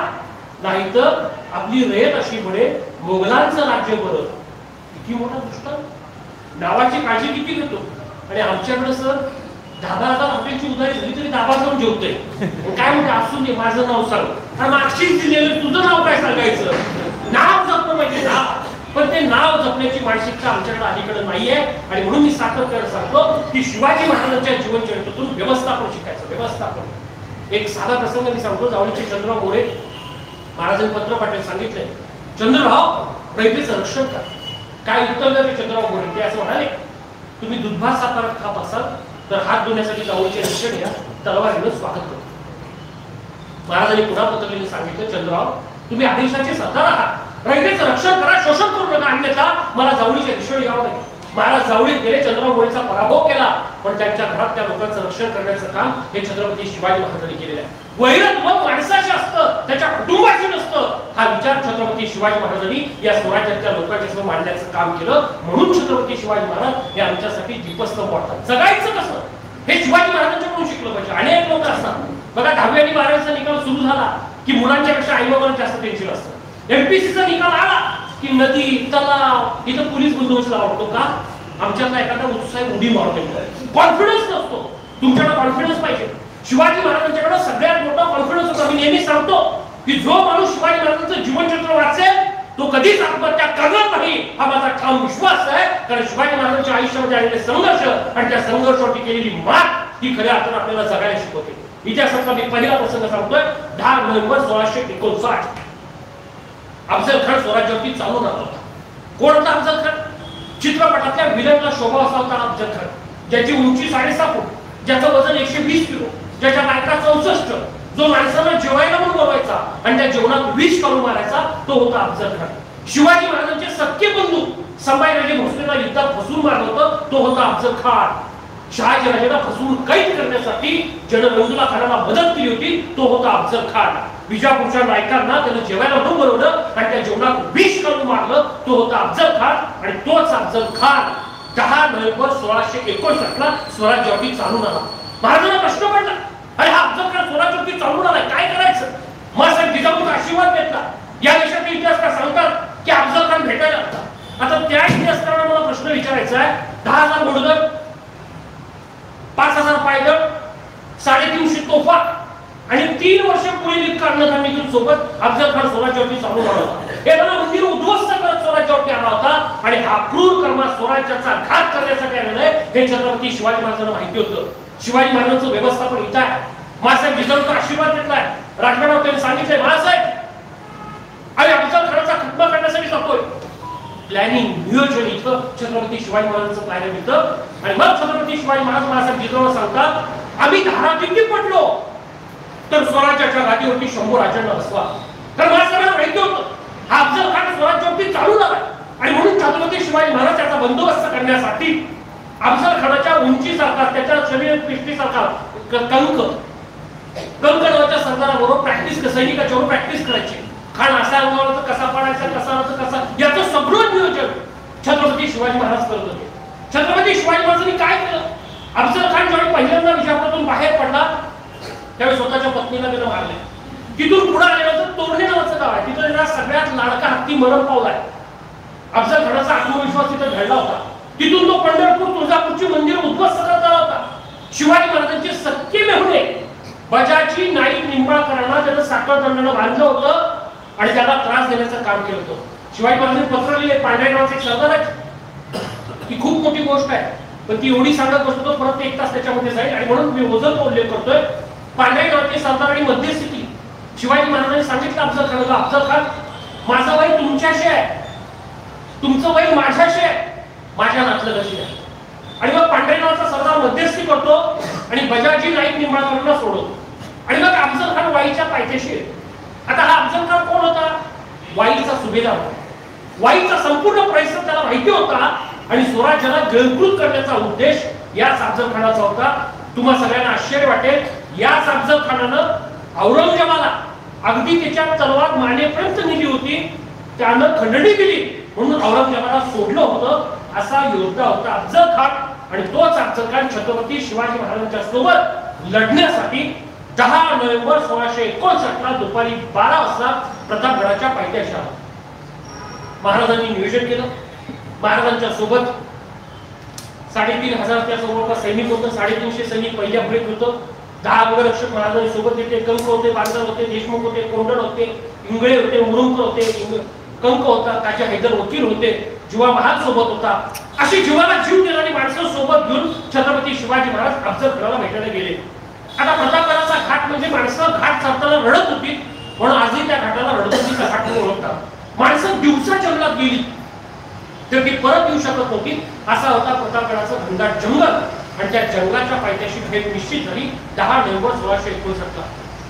नाहीतर आपली रयत अशी बळे मोगलांचं राज्य बरं. किती मोठा दृष्टांत. नावाची काळजी किती घेतो आणि आमच्याकडे सर 10,000 हॉटेलची उधारी झाली तरी 10 जाऊन जेवतोय. काय म्हणते असून दे माझं नाव सांग. मागशीच दिलेलं तुझं नाव काय सांगायचं? नाव जपणं म्हणजे नाव, पण ते नाव जपण्याची मानसिकता आमच्याकडे अलीकडे नाहीये आणि म्हणून मी सातत्याने सांगतो की शिवाजी महाराजांच्या जीवनचरित्रातून व्यवस्थापन शिकायचं. व्यवस्थापन एक साधा प्रसंग मी सांगतो. जावळीचे चंद्रराव मोरे महाराजांनी पत्र पाठवून सांगितलंय, चंद्रराव रयतेचं रक्षण करा. काय उत्तर द्या चंद्रबाबू मोरे? ते असं म्हणाले, तुम्ही दुधभात सातारा खात असाल तर हात धुण्यासाठी जाऊनचे रक्षण घ्या, तलवारीनं स्वागत करतो. महाराजांनी पुन्हा पत्रकारांनी सांगितलं, चंद्रराव तुम्ही आदेशाचे सरदार आहात, रयतेचं रक्षण करा, शोषण करू नका, अन्यथा मला जावळीच्या दिशेने यावं लागेल. महाराज जावळीत गेले, चंद्रबाबू मोरेचा पराभव केला, पण त्यांच्या घरात त्या लोकांचं रक्षण करण्याचं काम हे छत्रपती शिवाजी महाराजांनी केलेलं आहे. वैरत मग माणसाचे असतं, त्याच्या कुटुंबाचे नसतं, हा विचार छत्रपती शिवाजी महाराजांनी या स्वराज्याच्या लोकांच्या समोर मांडण्याचं काम केलं. म्हणून छत्रपती शिवाजी महाराज हे आमच्यासाठी दीपस्तंभ वाटतात. जगायचं कसं हे शिवाजी महाराजांच्याकडून शिकलं पाहिजे. अनेक लोक असतात बघा, 10वी आणि 12वीचा निकाल सुरू झाला की मुलांच्या पेक्षा आईबाबांना जास्त टेन्शन असतं. एमपीसीचा निकाल आला की नदी तलाव इथं पोलीस बंदोबस्त लावतो का? आमच्यातला एखादा उत्साह उडी मारतो, कॉन्फिडन्स नसतो. तुमच्याकडे कॉन्फिडन्स पाहिजे. शिवाजी महाराजांच्याकडे सगळ्यात मोठा कॉन्फिडन्स होता. मी नेहमी सांगतो की जो माणूस शिवाजी महाराजांचं जीवनचरित्र वाचेल तो कधीच आत्महत्या करणार नाही, हा माझा ठाम विश्वास आहे. कारण शिवाजी महाराजांच्या आयुष्यामध्ये आलेले संघर्ष आणि त्या संघर्षावरती केलेली मात ही खऱ्या अर्थाने आपल्याला जगायला शिकवते. इतिहासातला मी पहिला प्रसंग सांगतोय. 10 नोव्हेंबर 1659 अफजल खान स्वराज्यावरती चालून आला होता. कोण होता अफजल खान? चित्रपटातल्या विलनला शोभा असा होता अफजल खान, ज्याची उंची 6.5 फूट, ज्याचं वजन 120 किलो, ज्याच्या बायका 64, जो माणसाला जेवायला म्हणून बोलवायचा आणि त्या जेवणात विष करून मारायचा, तो होता अफजल खान. शिवाजी महाराजांचे सख्खे बंधू संभाजीराजे भोसलेला युद्धात फसवून मारलं होतं, तो होता अफजल खान. शहाजीराजेला फसवून कैद करण्यासाठी ज्यानं रंगुला खानाला मदत केली होती, तो होता अफजल खान. विजापूरच्या नायकांना त्यानं जेवायला म्हणून बोलवलं आणि त्या जेवणात विष करून मारलं, तो होता अफजल खान. आणि तोच अफजल खान 10 नोव्हेंबर 1659 ला स्वराज्यावरती चालून आला. महाराजांना प्रश्न पडला, अरे हा अफजल खान स्वराज्यावरती चालून आलाय, काय करायचं? महाराज जिजाऊचा आशीर्वाद घेतला. या देशातील इतिहासकार सांगतात की अफजल खान भेटायला आला. आता त्या इतिहासकारांना मला प्रश्न विचारायचा आहे, 10,000 घोडदळ, 5,000 पायदळ, 350 तोफा आणि 3 वर्ष पुढील अन्नधान्य सोबत अफजल खान स्वराज्यावरती चालून आला होता. हे मंदिर उद्ध्वस्त करत स्वराज्यावरती आला होता आणि हा क्रूर कर्म स्वराज्याचा घात करण्यासाठी आलेला आहे हे छत्रपती शिवाजी महाराजांना माहिती होतं. शिवाजी महाराजांचं व्यवस्थापन इथं आहे. महासाहेब जिजाऊचा आशीर्वाद घेतलाय. राजमाराव त्यांनी सांगितलंय, महासाहेब आणि अफजल खानाचा खतमा करण्यासाठी जातोय. प्लॅनिंग नियोजन इथं छत्रपती शिवाजी महाराजांचं प्लॅनिंग इथं. आणि मग छत्रपती शिवाजी महाराज महासाहेब जिजाऊला सांगतात, आम्ही धारातीर्थी पडलो तर स्वराज्याच्या गादीवरती 100 राजांना बसवा. तर महाराजांना माहिती होतं हा अफजल खान स्वराज्यावरती चालू झाला आणि म्हणून छत्रपती शिवाजी महाराज याचा बंदोबस्त करण्यासाठी अफजल खानाच्या उंचीसारखा, त्याच्या शरीर पिष्टीसारखा कंकणाच्या सरदाराबरोबर प्रॅक्टिस, सैनिकाच्यावर प्रॅक्टिस करायची. खान असा अंगावर कसा पडायचा, कसा याचं सगळं नियोजन छत्रपती शिवाजी महाराज करत होते. छत्रपती शिवाजी महाराजांनी काय केलं? अफजल खान ज्यावेळी पहिल्यांदा विजापुरातून बाहेर पडला त्यावेळी स्वतःच्या पत्नीला त्यानं मारले. तिथून पुढे आल्यानंतर तोरणे नावाचं गाव आहे, तिथं त्याला सगळ्यात लाडका हत्ती मरण पावलाय. अफजल खानाचा आत्मविश्वास तिथं घडला होता. तिथून तो पंढरपूर तुळजापूरची मंदिर उद्ध्वस्त करत आला होता. शिवाजी महाराजांचे सख्खे मेहुणे बजाजी नाईक निंबाळकरांना त्यानं साखळदंडानं बांधलं होतं आणि त्याला त्रास देण्याचं काम केलं होतं. शिवाजी महाराजांनी पत्र लिहिले, पांढऱ्या नावाचे एक सरदार आहे, ही खूप मोठी गोष्ट आहे पण ती एवढी सांगत बसतो परत 1 तास त्याच्यामध्ये जाईल आणि म्हणून मी ओझरचा उल्लेख करतोय. पांढऱ्या नावाचे सरदार आणि मध्यस्थिती शिवाजी महाराजांनी सांगितलं अफजल खानाला, अफजल खान माझं वय तुमच्याशी आहे, तुमचं वय माझ्याशी आहे, माझ्या नातलं कशी आहे. आणि मग पांढऱ्या नावाचा सरदार मध्यस्थी करतो आणि बजाजी नाईक निंबाळकरांना सोडतो आणि मग अफजल खान वाईच्या पायथ्याशी आहे. आता हा अफजल खान कोण होता? वाईचा सुभेदार होता. वाईचा संपूर्ण परिसर त्याला माहिती होता आणि स्वराज्याला गिळंकृत करण्याचा उद्देश याच अफजल खानाचा होता. तुम्हा सगळ्यांना आश्चर्य वाटेल, याच अफजल खानानं औरंगजेबाला अगदी त्याच्या तलवार मानेपर्यंत नेली होती, त्यानं खंडणी दिली म्हणून औरंगजेबाला सोडलं होतं. असा योद्धा होता अफजल खान आणि तोच अफजल खान छत्रपती शिवाजी महाराजांच्या सोबत लढण्यासाठी 10 नोव्हेंबर 1659 ला दुपारी 12 वाजता प्रतापगडाच्या पायथ्याशी आला. महाराजांनी नियोजन केलं. महाराजांच्या सोबत 3,500 त्या जवळपास सैनिक होतं. 350 सैनिक पहिल्या फळीत होतं. 10 अंगरक्षक महाराजांनी सोबत होते. कंक होते, बांधर होते, देशमुख होते, कोंडण होते, इंगळे होते, मुरुमकर होते, कंक होता, काजी हैदर वकील होते, जीवा महाल सोबत होता. अशी जीवाला जीव देणारी माणसं सोबत घेऊन छत्रपती शिवाजी महाराज अफजल खानाला भेटायला गेले. आता प्रतापगडाचा घाट म्हणजे माणसं घाट चढताना रडत होती म्हणून आजही त्या घाटाला रडतोतीचा घाट म्हणून ओळखतात. माणसं दिवसा जंगलात गेली तर ती परत येऊ शकत नव्हती. असा होता प्रतापगडाचा घनदाट जंगल. आणि त्या जंगलाच्या पायथ्याशी भेट निश्चित झाली 10 नोव्हेंबर 1669 ला.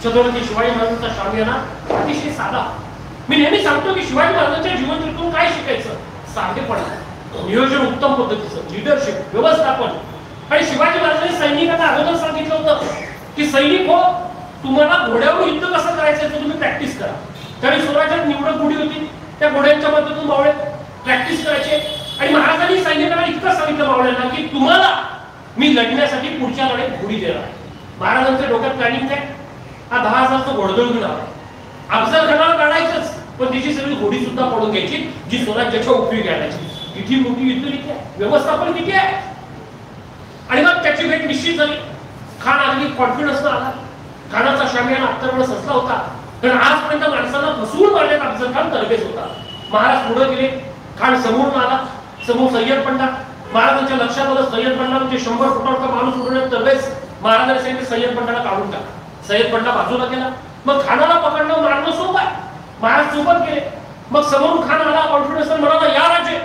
छत्रपती शिवाजी महाराजांचा शामियाना अतिशय साधा. मी नेहमी सांगतो की शिवाजी महाराजांच्या जीवनचरित्रातून काय शिकायचं? साधेपणा, नियोजन उत्तम पद्धतीचं, लीडरशिप, व्यवस्थापन. आणि शिवाजी महाराजांनी सैनिकांना अगोदर सांगितलं होतं की सैनिक हो, तुम्हाला घोड्यावर युद्ध कसं करायचं ते तुम्ही प्रॅक्टिस करा. कारण स्वराज्यात निवडक घोडी होती, त्या घोड्यांच्या मदतीतून मावळे प्रॅक्टिस करायचे. आणि महाराजांनी सैनिकांना इतकं सांगितलं मावळ्यांना की तुम्हाला मी लढण्यासाठी पुढच्या लढाईत घोडी देणार आहे. महाराजांच्या डोक्यात प्लॅनिंग काय? हा 10,000चं घोडदळ घेऊन आला. अफजल खानाला काढायचंच, पण तिची सगळी घोडी सुद्धा पडून घ्यायची जी स्वराज्याच्या उपयोगी आणायची. किती मोठी युद्धनीती आहे, व्यवस्थापन किती आहे. आणि मग त्याची भेट निश्चित झाली. खान अगदी कॉन्फिडन्स आला. खानाचा शामियाना अत्तरवेळ सजला होता. कारण आजपर्यंत माणसांना फसवून मारण्यात अफजल खान तरबेज होता. महाराज पुढे गेले. खान समोरून आला. समोर सय्यद पंडा. महाराजांच्या लक्षात आलं सय्यद पंडा म्हणजे 100 फुटावरचा माणूस उडवण्यात तरबेज. महाराजांनी सांगितलं सय्यद पंडाला काढून टाक. सय्यद पंडा बाजूला गेला. मग खानाला पकडणं मारणं सोपं आहे. महाराज सोबत गेले. मग समोरून खान आला. कॉन्फिडन्स म्हणाला या राजे,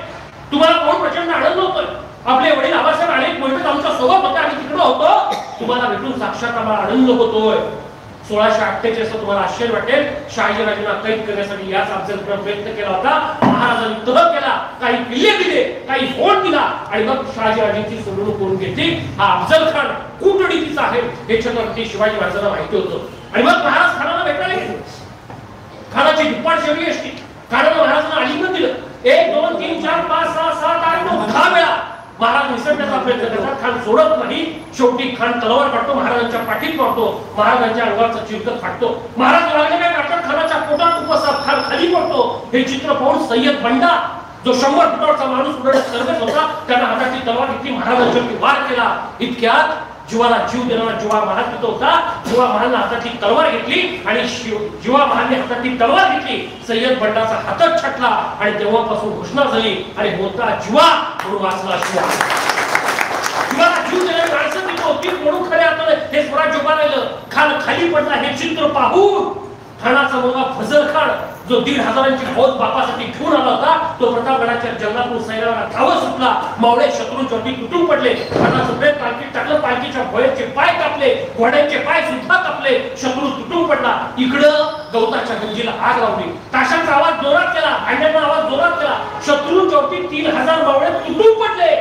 तुम्हाला कोण प्रचंड आनंद होतोय. आपले वडील आबासाहेब अनेक मोहिमेत आमच्या सोबत होते, आम्ही तिकडे होतो. तुम्हाला भेटून साक्षात आम्हाला आनंद होतोय. 1648 तुम्हाला आश्चर्य वाटेल, शहाजीराजांना कैद करण्यासाठी याच अफजलखान प्रयत्न केला होता. महाराजांनी तह केला, काही किल्ले दिले, काही फोन दिला आणि मग शहाजीराजांची सोडवणूक करून घेतली. हा अफजल खान कूटनीतीचा आहे हे छत्रपती शिवाजी महाराजांना माहिती होतं. आणि मग महाराज खानाला भेटायला गेले. खानाची दुप्पाट शैली असते. खानाला महाराजांना आलिंगन दिलं. 1 2 3 4 5 6 7 8 9 10 वेळा महाराज निसटण्याचा प्रयत्न करतात. खान सोडत नाही. शेवटी खान तलवार काढतो, महाराजांच्या पाठीत मारतो, महाराजांच्या अंगावरचा चिरकत फाटतो. महाराज लागले काय करतात, खानाच्या पोटात उपसात खान खाली पडतो. हे चित्र पाहून सय्यद बंडा जो 100 फुटावरचा माणूस उडवण्यात तरबेज होता, त्यानं हाताची तलवार घेतली, महाराजांच्यावरती वार केला. इतक्यात जीवाला जीव देणारा जीवा महाल तिथं होता. जीवा महालने हातातली तलवार घेतली आणि जीवा महालने हातातली तलवार घेतली. सय्यद बंडाचा हातच छाटला आणि तेव्हापासून घोषणा झाली आणि होता जीवा म्हणून वाचला शिवा. जीवाला जीव देणारी माणसं तिथं होती म्हणून खऱ्या अर्थाने हे स्वराज्य उभं राहिलं. खान खाली पडला हे चित्र पाहून खानाचा मुलगा फजल खान जो 1,500ची फौज बापासाठी घेऊन आला होता, तो प्रतापगडाच्या जंगलातून सैन्याला धावत सुटला. मावळे शत्रूंच्यावरती तुटून पडले. खानाचं प्रेत पालखीत टाकलं. पालखीच्या भोयाचे पाय कापले, घोड्यांचे पाय सुद्धा कापले. शत्रू तुटून पडला. इकडं गवताच्या गंजीला आग लावली. ताशांचा आवाज जोरात केला, भांड्यांचा आवाज जोरात केला. शत्रूंच्यावरती 3,000 मावळे तुटून पडले.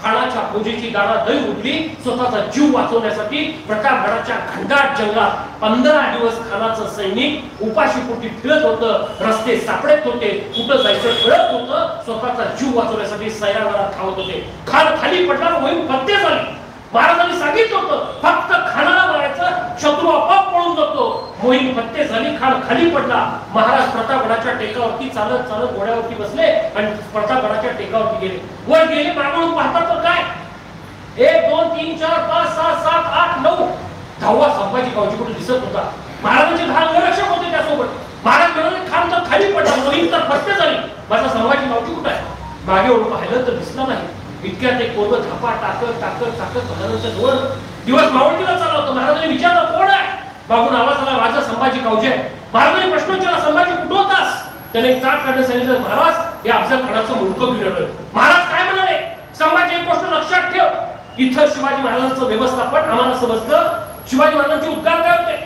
खानाच्या फौजेची दाढा दही उठली. स्वतःचा जीव वाचवण्यासाठी प्रतापगडाच्या घनदाट जंगलात 15 दिवस खानाचं सैनिक उपाशीपोटी फिरत होतं. रस्ते सापडत होते, कुठं जायचं कळत होतं. स्वतःचा जीव वाचवण्यासाठी सैरावरात धावत होते. खान खाली पडला, मोहीम फत्ते झाली. महाराजांनी सांगितलं होतं फक्त खानाला मारायचं, शत्रू आपोआप पळून जातो. मोहीम फत्ते झाली. खान खाली पडला. महाराज प्रतापगडाच्या टेकावरती चालत चालत घोड्यावरती बसले आणि प्रतापगडाच्या टेकावरती गेले. वर गेले, मागून पाहतात तर काय 1 2 3 4 5 6 7 8 9 10वा संभाजी गावची कुठे दिसत होता. महाराजांचे 10 अंगरक्षक होते त्यासोबत. महाराज म्हणाले खान तर खाली पडला, मोहीम तर फत्ते झाली, माझा संभाजी गावची कुठे आहे? मागे ओढून पाहिलं तर दिसला नाही. इतक्यात एक पोरग धापा टाकत टाकत टाकत महाराजांच्या जवळ दिवस मावळतीला चालला होता. महाराजांनी विचारलं कोण आहे? मागून आवाज आला राजा संभाजी गावचे. महाराजांनी प्रश्न विचारला संभाजी कुठं होतास? त्याने एक चाट काढण्यास सांगितलं महाराज हे अफजल खानाचं मुंडकं फिरवलं. महाराज काय म्हणाले? संभाजी एक गोष्ट लक्षात ठेव, इथं शिवाजी महाराजांचं व्यवस्थापन आम्हाला समजतं. शिवाजी महाराजांचे उद्गार काय होते?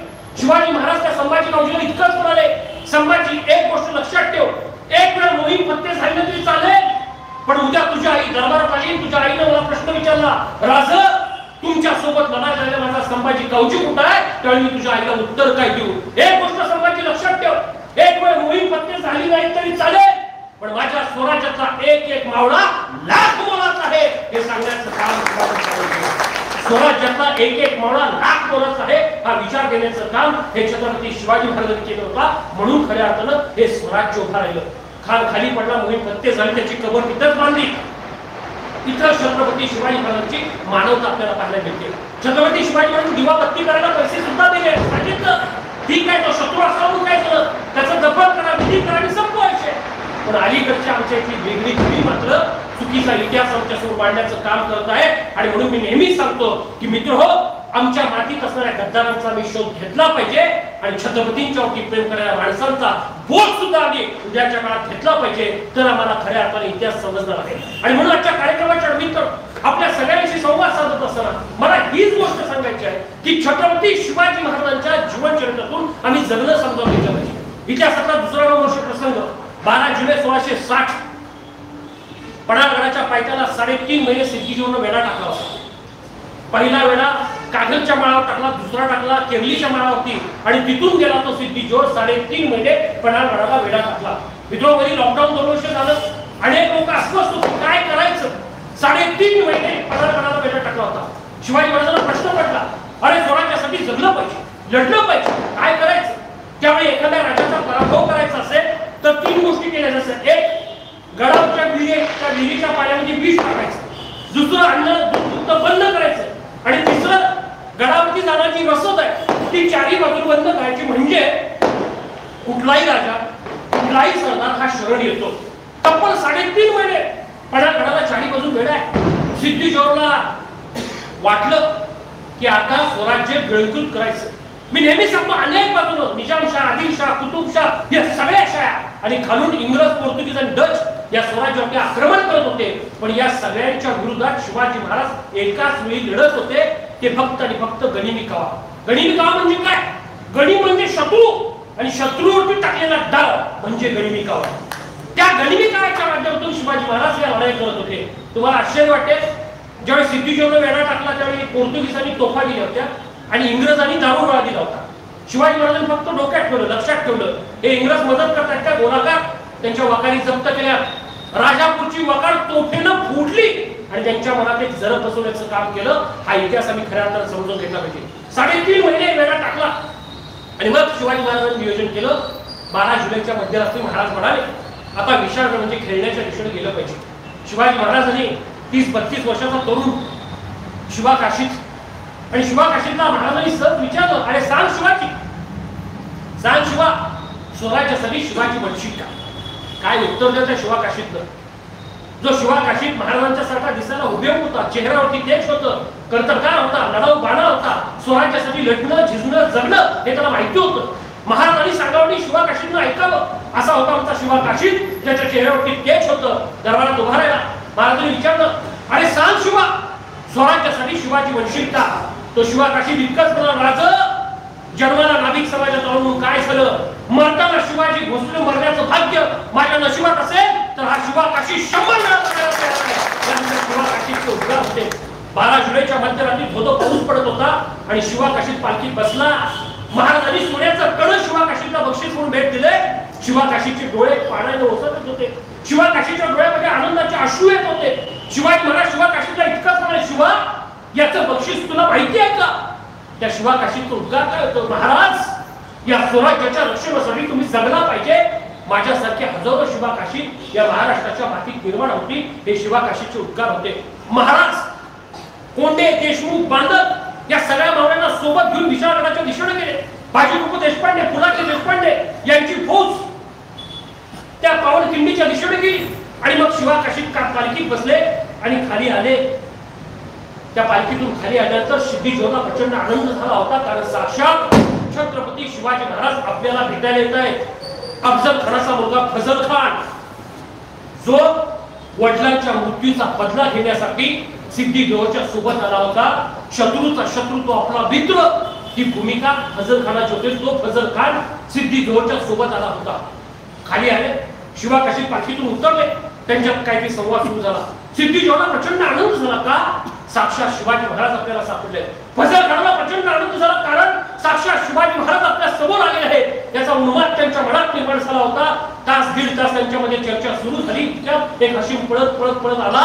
शिवाजी महाराज त्या संभाजी गावजीला इतकंच म्हणाले संभाजी एक गोष्ट लक्षात ठेव, एक वेळ मोहीम फत्ते झाली तरी चालेल, पण उद्या तुझी आई दरबारात आली. तुझ्या आईने मला प्रश्न विचारला राज तुमच्या सोबत लढाई झालेला माझा संभाजी गावजी कुठं आहे? त्यावेळी मी तुझ्या आईला उत्तर काय देऊ? एक गोष्ट संभाजी लक्षात ठेव, एक वेळ मोहीम फत्ते झाली नाही तरी चालेल, पण माझ्या स्वराज्याचा एक एक मावळा लाख मोलाचा आहे हे सांगण्याचं काम स्वराज्याचा एक एक मावळा लाख मोलाचा आहे हा विचार देण्याचं काम हे छत्रपती शिवाजी महाराजांनी केलं होता. म्हणून खऱ्या अर्थानं हे स्वराज्य उभं राहिलं. खान खाली पडला, मोहीम फत्ते झाली, त्याची कबर तिथंच बांधली. इथं छत्रपती शिवाजी महाराजांची मानवता आपल्याला पाहायला मिळते. छत्रपती शिवाजी महाराज दिवा बत्ती करायला पैसे सुद्धा दिले. सांगितलं ठीक आहे तो शत्रू असला काय केलं त्याचं दफन करा, विधी करा आणि संपवायचे. पण अलीकडच्या आमच्या इथली वेगळी पिढी मात्र चुकीचा इतिहास आमच्या समोर मांडण्याचं काम करत आहे. आणि म्हणून मी नेहमीच सांगतो की मित्र हो, आमच्या मातीत असणाऱ्या गद्दारांचा मी शोध घेतला पाहिजे आणि छत्रपतींच्या वरती प्रेम करणाऱ्या माणसांचा बोध सुद्धा आम्ही उद्याच्या काळात घेतला पाहिजे, तर आम्हाला खऱ्या अर्थाने इतिहास समजणार आहे. आणि म्हणून आजच्या कार्यक्रमाच्या निमित्त आपल्या सगळ्यांशी संवाद साधत असताना मला हीच गोष्ट सांगायची आहे की छत्रपती शिवाजी महाराजांच्या जीवनचरित्रातून आम्ही जगणं समजावून घेतलं पाहिजे. इतिहासातला दुसरा वर्ष प्रसंग 12 जुलै 1660 पन्हाळगडाच्या पायथ्याला 3.5 महिने सिद्धिजीवनं वेढा टाकला होता. पहिला वेढा कागलच्या माळावर टाकला, दुसरा टाकला केरलीच्या माळावरती आणि तिथून गेला तो सिद्धिजोड 3.5 महिने पन्हाळगडाला वेढा टाकला. मित्रांनो, लॉकडाऊन 2 वर्ष झालं, अनेक लोक अस्वस्थ होते काय करायचं. 3.5 महिने पन्हाळगडाला वेढा टाकला होता. शिवाजी महाराजांना प्रश्न पडला, अरे स्वराज्यासाठी जगलं पाहिजे, लढलं पाहिजे, काय करायचं. त्यामुळे एखाद्या राजाचा पराभव करायचा असेल तर 3 गोष्टी केल्या जातात. एक, गडावरच्या विहिरीच्या पाण्यामध्ये विष टाकायचं. दुसरं, अन्न दूध बंद करायचं. आणि तिसरं, गडावरती जाणारी रसद आहे ती 4ही बाजूला बंद करायची. म्हणजे कुठलाही राजा, कुठलाही सरदार हा शरण येतो. तब्बल 3.5 महिने पन्हाळगडाला 4ही बाजू वेढा आहे. सिद्धिजोडला वाटलं की आता स्वराज्य गिळंकृत करायचं. मी नेहमी सांगतो, अनेक बाजूनं निजामशाह, आदिलशाह, कुतुबशाह या सगळ्या शाळा आणि खालून इंग्रज, पोर्तुगीज आणि डच या स्वराज्यावरती आक्रमण करत होते. पण या सगळ्यांच्या विरोधात शिवाजी महाराज एकाच वेळी लढत होते. ते फक्त आणि फक्त गनिमी कावा. गनिमी कावा म्हणजे काय? गणी म्हणजे शत्रू आणि शत्रूवरती टाकलेला डाव म्हणजे गनिमी कावा. त्या गनिमी कावाच्या माध्यमातून शिवाजी महाराज या लढाई करत होते. तुम्हाला आश्चर्य वाटेल, ज्यावेळी सिद्धिजोडला वेढा टाकला त्यावेळी पोर्तुगीजांनी तोफा दिल्या होत्या आणि इंग्रजांनी दारूगोळा दिला होता. शिवाजी महाराजांनी फक्त डोक्यात ठेवलं, लक्षात ठेवलं, हे इंग्रज मदत करतात का गोलाकार. त्यांच्या वकारी जप्त केल्या. राजापूरची वकार तोफेनं फुटली आणि त्यांच्या मनात एक जर बसवण्याचं काम केलं. हा इतिहास आम्ही खऱ्या अर्थाने समजून घेतला पाहिजे. 3.5 महिने वेढा टाकला आणि मग शिवाजी महाराजांनी नियोजन केलं. 12 जुलैच्या मध्यरात्री महाराज म्हणाले, आता विशाळ म्हणजे खेळण्याच्या दिशेने गेलं पाहिजे. शिवाजी महाराजांनी 30-32 वर्षाचा तरुण शिवा काशीत आणि शिवा काशीतला महाराजांनी सहज विचारलं, अरे सांग शिवाजी, सांग शिवा, स्वराज्यासाठी शिवाजी बनशील का? काय उत्तर द्यायचं शिवा काशीतलं. जो शिवा काशीत महाराजांच्या सारखा दिसायला हुबेहूब होता, चेहऱ्यावरती तेज होतं, कर्तबगार होता, लढाऊ बाणा होता, स्वराज्यासाठी लढणं, झिजणं, जगणं हे त्याला माहिती होतं. महाराजांनी सांगावं शिवा काशीतनं ऐकावं. असा होता आमचा शिवा काशीत, ज्याच्या चेहऱ्यावरती तेज होतं. दरबारात उभा राहिला. महाराजांनी विचारलं, अरे सांग शिवा, स्वराज्यासाठी शिवाजी बनशील का? तो शिवा काशीत इतकंच म्हणाला, राज, जन्माला नाभिक समाजात राहून काय झालं, मरताना शिवाजी भोसले मरण्याचं भाग्य माझ्या नशिबात असेल तर हा शिवा काशी 100 वेळा शिवा काशीचे उद्गार होते. 12 जुलैच्या मध्यरात्री धोधो पाऊस पडत होता आणि शिवा काशीत पालखीत बसला. महाराजांनी सोन्याचं कण शिवा काशीला बक्षीस म्हणून भेट दिले. शिवा काशीचे डोळे पाण्याने ओसरत होते. शिवा काशीच्या डोळ्यामध्ये आनंदाचे अश्रू येत होते. शिवाजी महाराज शिवा काशीला इतकंच म्हणाले, शिवा, याचं बक्षीस तुला माहिती आहे का? त्या शिवा काशीचा उद्गार काय होतो, महाराज, या स्वराज्याच्या रक्षणासाठी तुम्ही जगला पाहिजे. माझ्यासारखे हजारो शिवा काशी या महाराष्ट्राच्या मातीत निर्माण होती. हे शिवा काशीचे उद्गार होते. महाराज कोंडे, देशमुख, बांधत या सगळ्या मावळ्यांना सोबत घेऊन विशाळगडाच्या दिशेने गेले. बाजीप्रभू देशपांडे, पुलाचे देशपांडे यांची फौज त्या पावनखिंडीच्या दिशेने गेली आणि मग शिवा काशीत पालखीत बसले आणि खाली आले. त्या पालखीतून खाली आल्यानंतर सिद्धिजोडला प्रचंड आनंद झाला होता, कारण साक्षात छत्रपती शिवाजी महाराज आपल्याला भेटायला येत आहेत. अफजल खानाचा मुलगा फजल खान, जो वडिलांच्या मृत्यूचा बदला घेण्यासाठी सिद्धिजोडच्या सोबत आला होता. शत्रूचा शत्रू तो आपला मित्र, ही भूमिका फजल खानाची होती. तो फजल खान सिद्धिजोडच्या सोबत आला होता. खाली आले, शिवा काशीत पालखीतून उतरले. त्यांच्यात काहीतरी संवाद सुरू झाला. सिद्धिजोडला प्रचंड आनंद झाला. का? साक्षात शिवाजी महाराज आपल्याला सापडले. फजल खानाला प्रचंड आनंद झाला, कारण साक्षात शिवाजी महाराज आपल्या समोर आले आहेत याचा उन्माद त्यांच्या मनात निर्माण झाला होता. तास दीड तास त्यांच्यामध्ये चर्चा सुरू झाली. त्यात एक हसीम पळत आला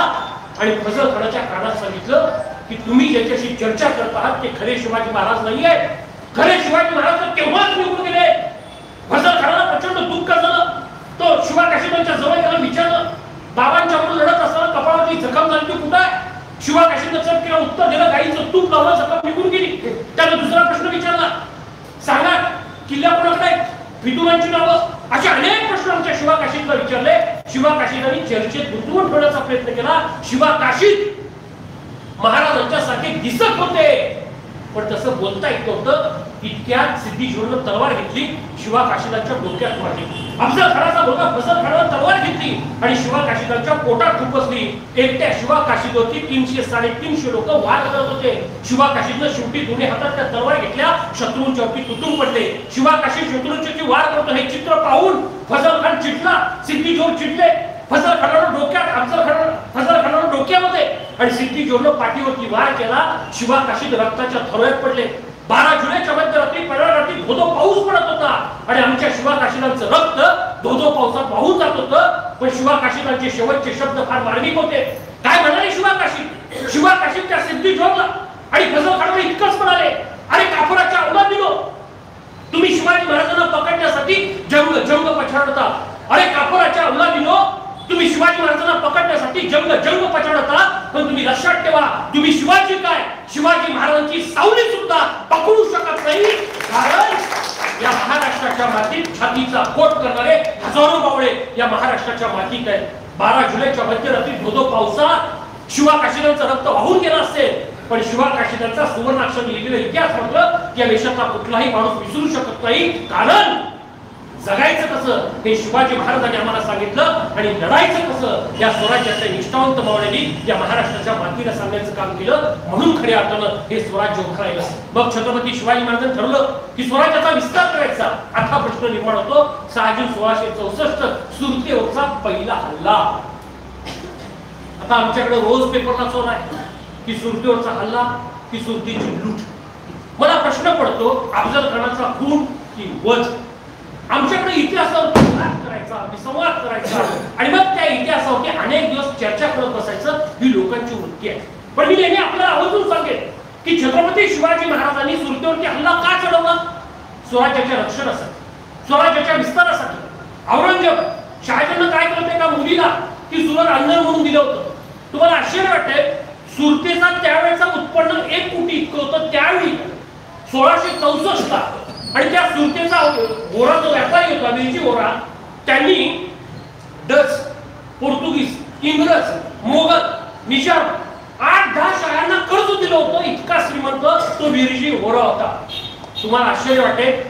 आणि फजल खानाच्या कानात सांगितलं की तुम्ही ज्याच्याशी चर्चा करत आहात ते खरे शिवाजी महाराज नाही आहेत. खरे शिवाजी महाराज तेव्हाच निघून गेले. फजल खानाला प्रचंड दुःख झालं. तो शिवा काशीदांच्या जवळ गेला, विचारलं, बाबांच्या म्हणून लढत असताना कपाळाची जखम झाली ती कुठं आहे? शिवा काशीदनं चटकीला उत्तर दिलं, गाईचं तूप लावलं, जखम निघून गेली. त्याला दुसरा प्रश्न विचारला, सांगा किल्ल्या कोणाकडे आहेत, फितुरांची नावं, असे अनेक प्रश्न आमच्या शिवा काशीदला विचारले. शिवा काशीदांनी चर्चेत गुंतवून ठेवण्याचा प्रयत्न केला. शिवा काशीद महाराजांच्या सारखे दिसत होते, पण तसं बोलता येत नव्हतं. इतक्यात सिद्धीश्वरनं तलवार घेतली, शिवा काशीदांच्या डोक्यात मारली. अफजल खानाचा मुलगा फजल खानानं तलवार घेतली आणि शिवा काशीदांच्या पोटात खुपसली. एकट्या शिवा काशीदवरती 300-350 लोक वार करत होते. शिवा काशीदनं शेवटी दोन्ही हातात त्या तलवार घेतल्या, शत्रूंच्या वरती तुटून पडले. शिवा काशी शत्रूंची वार करतो हे चित्र पाहून फजल खान चिडला, सिद्धीश्वर चिडले. फजल खानानं डोक्यात, फजल खानानं डोक्यामध्ये आणि सिद्धीश्वरनं पाठीवरती वार केला. शिवा काशीद रक्ताच्या थरोळ्यात पडले. 12 जुलैच्या मध्यरात्री रात्री धोधो पाऊस पडत होता आणि आमच्या शिवा काशीदांचं रक्त धोधो पावसात वाहून जात होतं. पण शिवा काशीदांचे शेवटचे शब्द फार मार्मिक होते. काय म्हणाले शिवा काशीद? शिवा काशीद त्या सिद्धीश्वरला आणि फजल खानाला इतकंच म्हणाले, अरे काफराच्या औलादीनो, तुम्ही शिवाजी महाराजांना पकडण्यासाठी जंग पछाडता. अरे काफराच्या औलादीनो, तुम्ही शिवाजी महाराजांना पकडण्यासाठी जंग पछाडता. पण तुम्ही लक्षात ठेवा, तुम्ही शिवाजी काय, शिवाजी महाराजांची सावली सुद्धा पकडू शकत नाही. कारण या महाराष्ट्राच्या मातीत छातीचा कोट करणारे हजारो बावळे या महाराष्ट्राच्या मातीत आहेत. 12 जुलैच्या मध्यरात्री धोधो पावसात शिवा काशीदांचं रक्त वाहून गेलं असेल, पण शिवा काशीदांचा सुवर्णाक्षर लिहिलेला इतिहास म्हटलं की या देशातला कुठलाही माणूस विसरू शकत नाही. कारण जगायचं कसं हे शिवाजी महाराजांनी आम्हाला सांगितलं आणि लढायचं कसं या स्वराज्याच्या निष्ठावंत मावळ्यांनी या महाराष्ट्राच्या मातीला सांगण्याचं काम केलं. म्हणून खऱ्या अर्थानं हे स्वराज्य उभं राहिलं. मग छत्रपती शिवाजी महाराजांनी ठरवलं की स्वराज्याचा विस्तार करायचा. आता प्रश्न निर्माण होतो 6 जून 1664 सुरतेवरचा पहिला हल्ला. आता आमच्याकडे रोज पेपरला चोर आहे की सुरतेवरचा हल्ला की सुरतेची लूट. मला प्रश्न पडतो, अफजल खानाचा खून की वध? आमच्याकडे इतिहासावर करायचा, संवाद करायचा आणि मग त्या इतिहासावरती अनेक दिवस चर्चा करत बसायचं, ही लोकांची वृत्ती आहे. पण मी नेहमी आपल्याला आवर्जून सांगेन की छत्रपती शिवाजी महाराजांनी सुरतेवरती हल्ला का चढवला? स्वराज्याच्या रक्षणासाठी, स्वराज्याच्या विस्तारासाठी. औरंगजेब शहाजहाननं काय करते का मुलीला की सुरत अंधन म्हणून दिलं होतं. तुम्हाला आश्चर्य वाटते, सुरतेचा त्यावेळेचा उत्पन्न 1 कोटी इतकं होतं त्यावेळी 1664 ला. आणि त्या सुरतेचा गोरा जो व्यापारी होता मिरची गोरा, त्यांनी डच, पोर्तुगीज, इंग्रज, मोगल, निजाम 8-10 शाळांना कर्ज दिलं होतं. इतका श्रीमंत तो विरजी गोरा होता. तुम्हाला आश्चर्य वाटेल,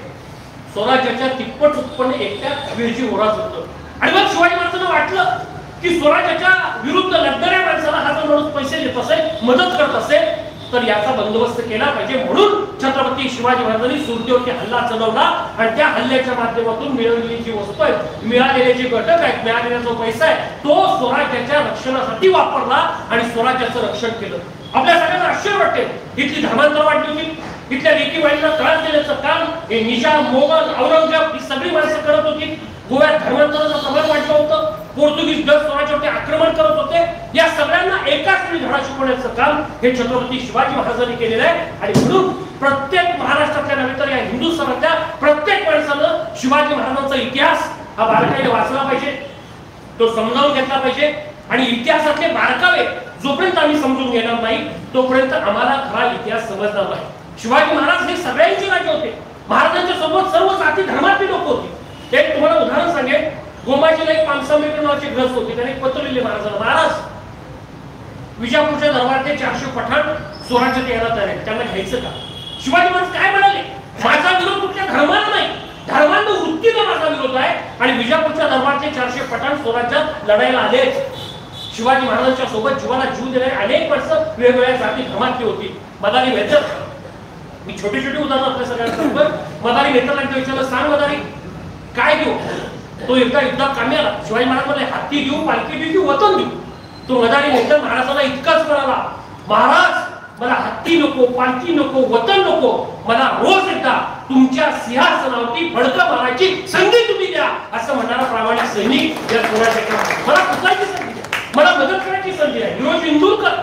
स्वराज्याच्या तिप्पट उत्पन्न एकट्या विरजी गोराच होतं. आणि मग शिवाजी महाराजांना वाटलं की स्वराज्याच्या विरुद्ध लढणाऱ्या माणसाला हा जो माणूस पैसे देत असेल, मदत करत असेल, तर याचा बंदोबस्त केला पाहिजे. म्हणून छत्रपती शिवाजी महाराजांनी सुरतेवरती हल्ला चढवला आणि त्या हल्ल्याच्या माध्यमातून मिळवलेली जी वस्तू आहे, मिळालेले जे घटक आहेत, मिळालेला जो पैसा आहे, तो स्वराज्याच्या रक्षणासाठी वापरला आणि स्वराज्याचं रक्षण केलं. आपल्या सगळ्यांना आश्चर्य वाटते, इथली धर्मांतर वाढली होती, इथल्या लेकीबाईंना त्रास देण्याचं काम हे निजाम, मोगल, औरंगजेब ही सगळी माणसं करत होती. गोव्यात धर्मांतराचं प्रमाण वाढलं होतं. पोर्तुगीज डच स्वराज्यावरती आक्रमण करत होते. या सगळ्यांना एकाच वेळी धडा शिकवण्याचं काम हे छत्रपती शिवाजी महाराजांनी केलेलं आहे. आणि म्हणून प्रत्येक महाराष्ट्रातल्या नव्हे तर या हिंदुस्थानातल्या प्रत्येक माणसानं शिवाजी महाराजांचा इतिहास हा बारकाईने वाचला पाहिजे, तो समजावून घेतला पाहिजे. आणि इतिहासातले बारकावे जोपर्यंत आम्ही समजून घेणार नाही तोपर्यंत आम्हाला खरा इतिहास समजणार नाही. शिवाजी महाराज हे सगळ्यांचे राजे होते. महाराजांच्या सोबत सर्व जाती धर्मातली लोक होती. एक तुम्हाला उदाहरण सांगेन, गोमाजीला एक पानसांबेकर नावाचे ग्रस्त होते. त्याने एक पत्र लिहिले महाराजांना, महाराज विजापूरच्या दरबारातले 400 पठाण स्वराज्यात यायला तयार आहेत, त्यांना घ्यायचं का? शिवाजी महाराज काय म्हणाले, माझा विरोध कुठल्या धर्माला नाही, धर्मांना वृत्तीला माझा विरोध आहे. आणि विजापूरच्या दरबारातले 400 पठाण स्वराज्यात लढायला आलेच. शिवाजी महाराजांच्या सोबत जीवाला जीव देणारे अनेक माणसं वेगवेगळ्या जाती धर्मातली होती. मदारी मेहतर, मी छोटी छोटी उदाहरणं आपल्या सगळ्यांना सांगतो. मदारी मेहतरला विचारलं, सांग मदारी काय देऊ? तो एकदा युद्धात कामी आला. शिवाजी महाराज म्हणाले, हत्ती देऊ, पालखी देऊ की वतन देऊ? तो मदारी मेहतर महाराजांना इतकाच म्हणाला, महाराज मला हत्ती नको, पालखी नको, वतन नको, मला रोज एकदा तुमच्या सिंहासनावरती फडकं मारायची संधी तुम्ही द्या. असं म्हणणारा प्रामाणिक सैनिक या स्वराज्याच्या मला कुठलाची संधी द्या, मला मदत करायची संधी आहे. हिरोजी इंदुरकर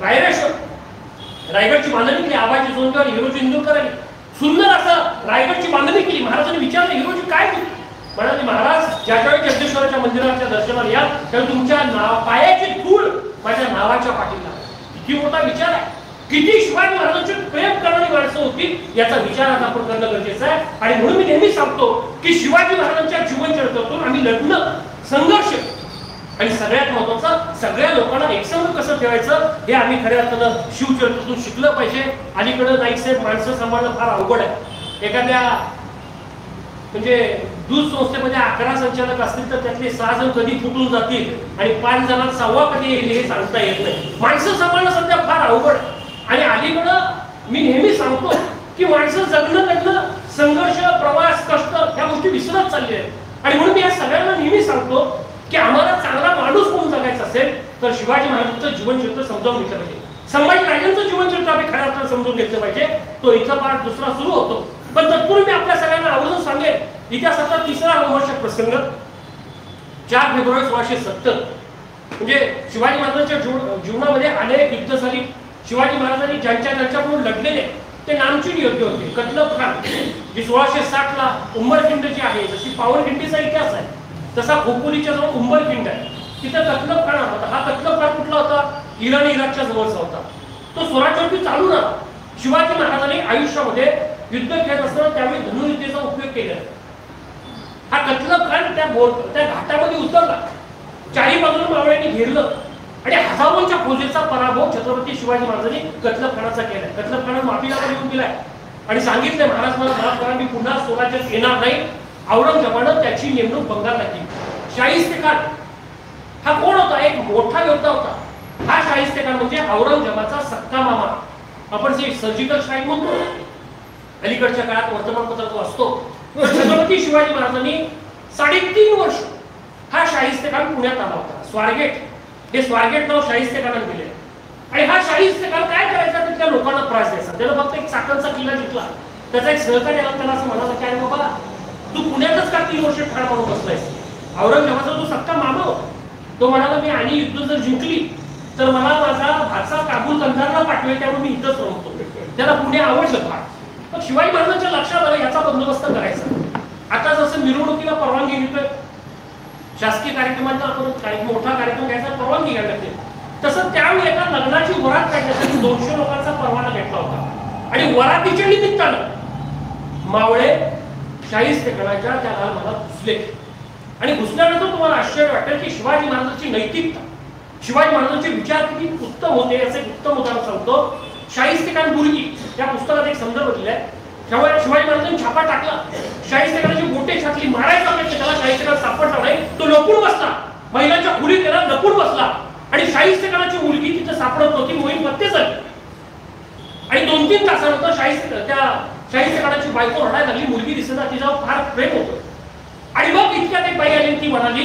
रायरेश्वर रायगडची बांधणी केली, आबाजी जोंधळी हिरोजी इंदुरकर आली. सुंदर असं रायगडची बांधणी केली. महाराजांनी विचारलं, हिरोजी काय केली? म्हणाले, महाराज ज्या वेळी जगदीश्वराच्या मंदिराच्या दर्शनाला या तेव्हा तुमच्या पायाची धूळ माझ्या नावाच्या पाठीला. किती मोठा विचार आहे, किती शिवाजी महाराजांची प्रेम करणारी माणसं होती याचा विचार आज आपण करणं गरजेचं आहे. आणि म्हणून मी नेहमी सांगतो की शिवाजी महाराजांच्या जीवनचरित्रातून आम्ही लढणं, संघर्ष आणि सगळ्यात महत्वाचं सगळ्या लोकांना एकसंघ कसं ठेवायचं हे आम्ही खऱ्या अर्थानं शिवचरित्रातून शिकलं पाहिजे. अलीकडे नाईकसाहेब माणसं सांभाळणं फार अवघड आहे. एखाद्या म्हणजे दूध संस्थेमध्ये 11 संचालक असतील तर त्यातले 6 जण कधी फुटून जातील आणि 5 जणांना 6वा कधी येईल हे सांगता येत नाही. माणसं सांभाळणं सध्या फार अवघड. आणि अलीकडं मी नेहमी सांगतो की माणसं जगणं त्यांना संघर्ष, प्रवास, कष्ट ह्या गोष्टी विसरत चालल्या आहेत. आणि म्हणून मी या सगळ्यांना नेहमी सांगतो की आम्हाला चांगला माणूस म्हणून जगायचा असेल तर शिवाजी महाराजांचं जीवनचरित्र समजावून घेतलं पाहिजे. संभाजी राजांचं जीवनचरित्र आम्ही खऱ्या अर्थानं समजून घेतलं पाहिजे. तो इथं पाठ दुसरा सुरू होतो. पण तत्पूर्वी मी आपल्या सगळ्यांना आवर्जून सांगेन इतिहासाचा तिसरा रोमहर्षक प्रसंग 4 फेब्रुवारी 1670 म्हणजे शिवाजी महाराजांच्या जीवनामध्ये अनेक युद्ध झाली. शिवाजी महाराजांनी ज्यांच्याकडून लढलेले ते नामचीन योद्धे होते. कतलब खान जी 1660 ला उंबरखिंड जी आहे, जशी पावनखिंडीचा इतिहास आहे तसा खोपोलीच्या जवळ उंबरखिंड आहे, तिथं कतलब खान होता. हा कतलब खान कुठला होता? इराण इराकच्या जवळचा होता. तो स्वराज्यावरती चालू ना. शिवाजी महाराजांनी आयुष्यामध्ये युद्ध खेळत असताना त्यावेळी धनुर्विद्येचा उपयोग केला. हा कतलब खान त्या घाटामध्ये उतरला. चारी बाजूला मावळ्यांनी घेरलं आणि हजारोंच्या फौजेचा पराभव छत्रपती शिवाजी महाराजांनी कतलब खानाचा केलाय. कतलब खानानं माफीला येऊन दिलाय आणि सांगितलंय महाराज मला माफ करा, मी पुन्हा स्वराज्यात येणार नाही. औरंगजेबानं त्याची नेमणूक बंगालला केली. शाहिस्ते खान हा कोण होता? एक मोठा योद्धा होता. हा शाहिस्ते खान म्हणजे औरंगजेबाचा सक्का मामा. आपण जे सर्जिकल स्ट्राईक म्हणतो अलीकडच्या काळात वर्तमानपत्रात वाचतो. छत्रपती शिवाजी महाराजांनी 3.5 वर्ष हा शाहिस्ते खान पुण्यात आला होता. स्वारगेट हे स्वारगेट नाव शाहिस्ते खानाने दिले. आणि हा शाहिस्ते खान काय करायचा? तिथल्या लोकांना त्रास द्यायचा. त्याला फक्त एक चाकणचा किल्ला जिंकला. त्याचा एक सहकारी आला, त्याला असं म्हणाला की अरे बाबा तू पुण्यातच का 3 वर्ष ठाण मारून बसलायस? औरंगजेबाचा तो सक्का मामा होता. तो म्हणाला मी आणि युद्ध जर जिंकली तर मला माझा भाचा काबूल कंधारला पाठवेल, त्यामुळे मी इथंच राहतो. त्याला पुणे आवडलं फार. पण शिवाजी महाराजांच्या लक्षात आलं याचा बंदोबस्त करायचा. आता जसं मिरवणुकीला परवानगी घेतोय, शासकीय कार्यक्रमांना आपण काही मोठा कार्यक्रम घ्यायचा परवानगी घ्यायला लागते, तसं त्यावेळी एका लग्नाची वरात काढण्यासाठी 200 लोकांचा परवाना घेतला होता. आणि वरातीच्या निमित्तानं मावळे शाहिस्ते खानाच्या त्या लालमहालात घुसले. आणि घुसल्यानंतर तुम्हाला आश्चर्य वाटेल की शिवाजी महाराजांची नैतिकता, शिवाजी महाराजांचे विचार किती उत्तम होते याचे उत्तम उदाहरण सांगतो. शाहिस्ते खान बुर्गी या पुस्तकात एक संदर्भ दिलाय. शिवाजी महाराजांनी छापा टाकला, शाहिस्ते खानाची बोटे छाटली, मारायचा प्रयत्न केला, शाहिस्ते खान सापडला नाही. तो लपून बसला, महिलांच्या खोलीत गेला, लपून बसला आणि शाहिस्ते खानाची मुलगी तिथे सापडत नव्हती. मोहीम पत्ते झाली आणि 2-3 तासानंतर शाहिस्ते खानाची बायको रडायला लागली. मुलगी दिसत तिच्यावर फार प्रेम होतं. आणि मग इतक्यात एक बाई आली, ती म्हणाली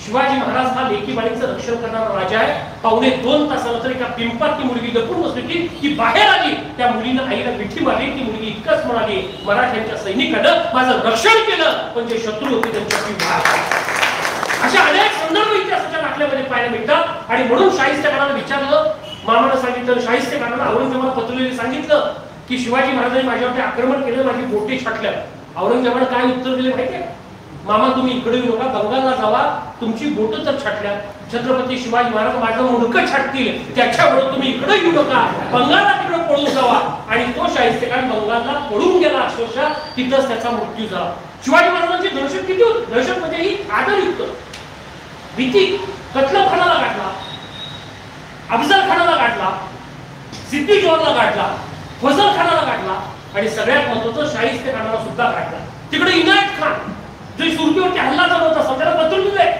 शिवाजी महाराज हा लेकीबाळीचं रक्षण करणारा राजा आहे. 1.5-2 तासानंतर एका पिंपात ती मुलगी लपून बसली. ती बाहेर आली, त्या मुलीनं आईला मिठी मारली. ती मुलगी इतकंच म्हणाली मराठ्यांच्या सैनिकानं माझं रक्षण केलं, पण जे शत्रू होते त्यांच्याशी मार. अशा अनेक संदर्भ इतिहासाच्या दाखल्यामध्ये पाहायला मिळतात. आणि म्हणून शाहिस्ते खानानं विचारलं, मामानं सांगितलं, शाहिस्ते खानानं औरंगजेबाला पत्र सांगितलं की शिवाजी महाराजांनी माझ्यावरती आक्रमण केलं, माझी बोटे छाटल्या. औरंगजेबानं काय उत्तर दिले माहितीये? मामा तुम्ही इकडे येऊ नका, बंगालला जावा, तुमची बोटं तर छाटल्या. छत्रपती शिवाजी महाराज माझं मुंडकं छाटतील, त्याच्यावर तुम्ही इकडे येऊ नका, बंगालला तिकडे पळून जावा. आणि तो शाहिस्ते खान बंगालला पळून गेला. अक्षरशः तिथंच त्याचा मृत्यू झाला. शिवाजी महाराजांची दहशत किती होती? दहशत म्हणजे ही आदरयुक्त भीती. कतलब खानाला गाठला, अफजल खानाला गाठला, सिद्दी जोहरला गाठला, फजल खानाला गाठला आणि सगळ्यात महत्वाचं शाहिस्ते खानाला सुद्धा गाठला. तिकडे इनायत खान जे सुरतीवरती हल्ला करत होता, त्याला पत्र दिलंय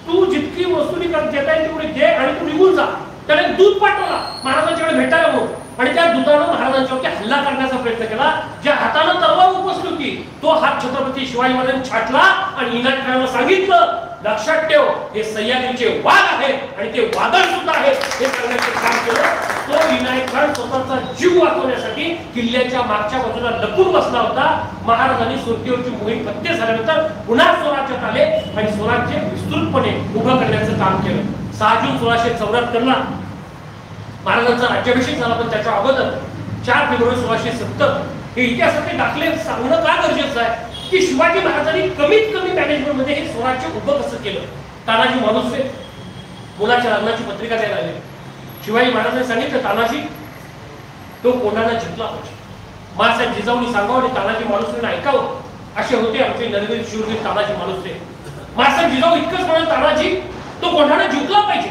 तू जितकी वस्तुली देता येईल तेवढी दे आणि तू निघून जा. त्याने दूध पाठवला महाराजांच्याकडे भेटायला म्हणून आणि त्या दूधानं महाराजांच्यावरती हल्ला करण्याचा प्रयत्न केला. ज्या हातानं तलवार उपसली होती तो हात छत्रपती शिवाजी महाराजांनी छाटला आणि इनायत खानाला सांगितलं लक्षात ठेव हे सह्याद्रीचे वाघ आहेत आणि ते वादळ सुद्धा आहेत हे करण्याचं काम केलं. तो इनायत खान स्वतःचा जीव वाचवण्यासाठी किल्ल्याच्या मागच्या बाजूला लपून बसला होता. महाराजांनी सुरतीवरची मोहीम फत्ते झाल्यानंतर पुन्हा स्वराज्यात आले आणि स्वराज्य विस्तृतपणे उभं करण्याचं काम केलं. 6 जून 1674 महाराजांचा राज्याभिषेक झाला. पण त्याच्या अगोदर 4 फेब्रुवारी 1670 हे इतिहासाचे दाखले सांगणं का गरजेचं आहे की शिवाजी महाराजांनी कमीत कमी मॅनेजमेंट मध्ये हे स्वराज्य उभं कसं केलं. तानाजी मालुसरे मुलाच्या लग्नाची पत्रिका द्यायला आले. शिवाजी महाराजांनी सांगितलं तानाजी तो कोणाला जिंकला पाहिजे. मासाहेब जिजाऊनी सांगावं आणि तानाजी मालुसरेने ऐकावं असे होते आमचे नरवीर शूरवीर तानाजी मालुसरे. मासाहेब जिजाऊ इतकंच म्हणत तानाजी तो कोणाला जिंकला पाहिजे.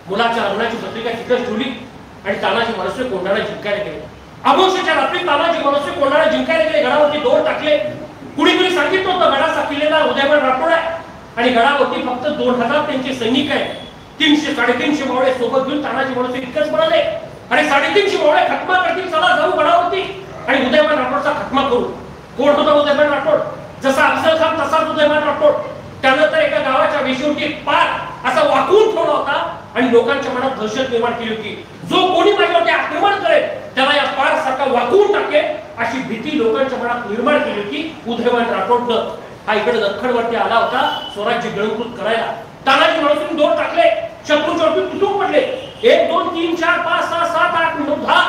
मुलाच्या लग्नाची पत्रिका तिथंच ठेवली आणि तानाजी मालुसरे कोंढाणा जिंकायला गेले. अमावस्येच्या रात्री तानाजी मालुसरे कोंढाणा जिंकायला गेले. गडावरती दोर टाकले. कुणीतरी सांगितलं होतं गडाचा किल्लेदार उदयमान राठोड आहे आणि गडावरती फक्त 2000 त्यांचे सैनिक आहे. 300-350 मावळे सोबत घेऊन तानाजी मालुसरे इतकंच म्हणाले, अरे 350 मावळे खतमा करतील, चला जाऊ गडावरती आणि उदयमान राठोडचा खतमा करू. कोण होता उदयमान राठोड? जसा अफजल खान तसाच उदयमान राठोड. त्यानं तर एका गावाच्या वेशीवरती पार असा वाकवून ठेवला होता आणि लोकांच्या मनात दहशत निर्माण केली होती. जो कोणी माझ्यावरती आक्रमण करेल त्याला या पार सारखा वाकवून टाकेल अशी भीती लोकांच्या मनात निर्माण केली होती उदयमान राठोडनं. हा इकडे दख्खनवरती आला होता स्वराज्य गिळंकृत करायला. तानाजी मालुसरेंनी दोर टाकले, शत्रूच्या वरती तुटून पडले. 1 2 3 4 5 6 7 8 9 10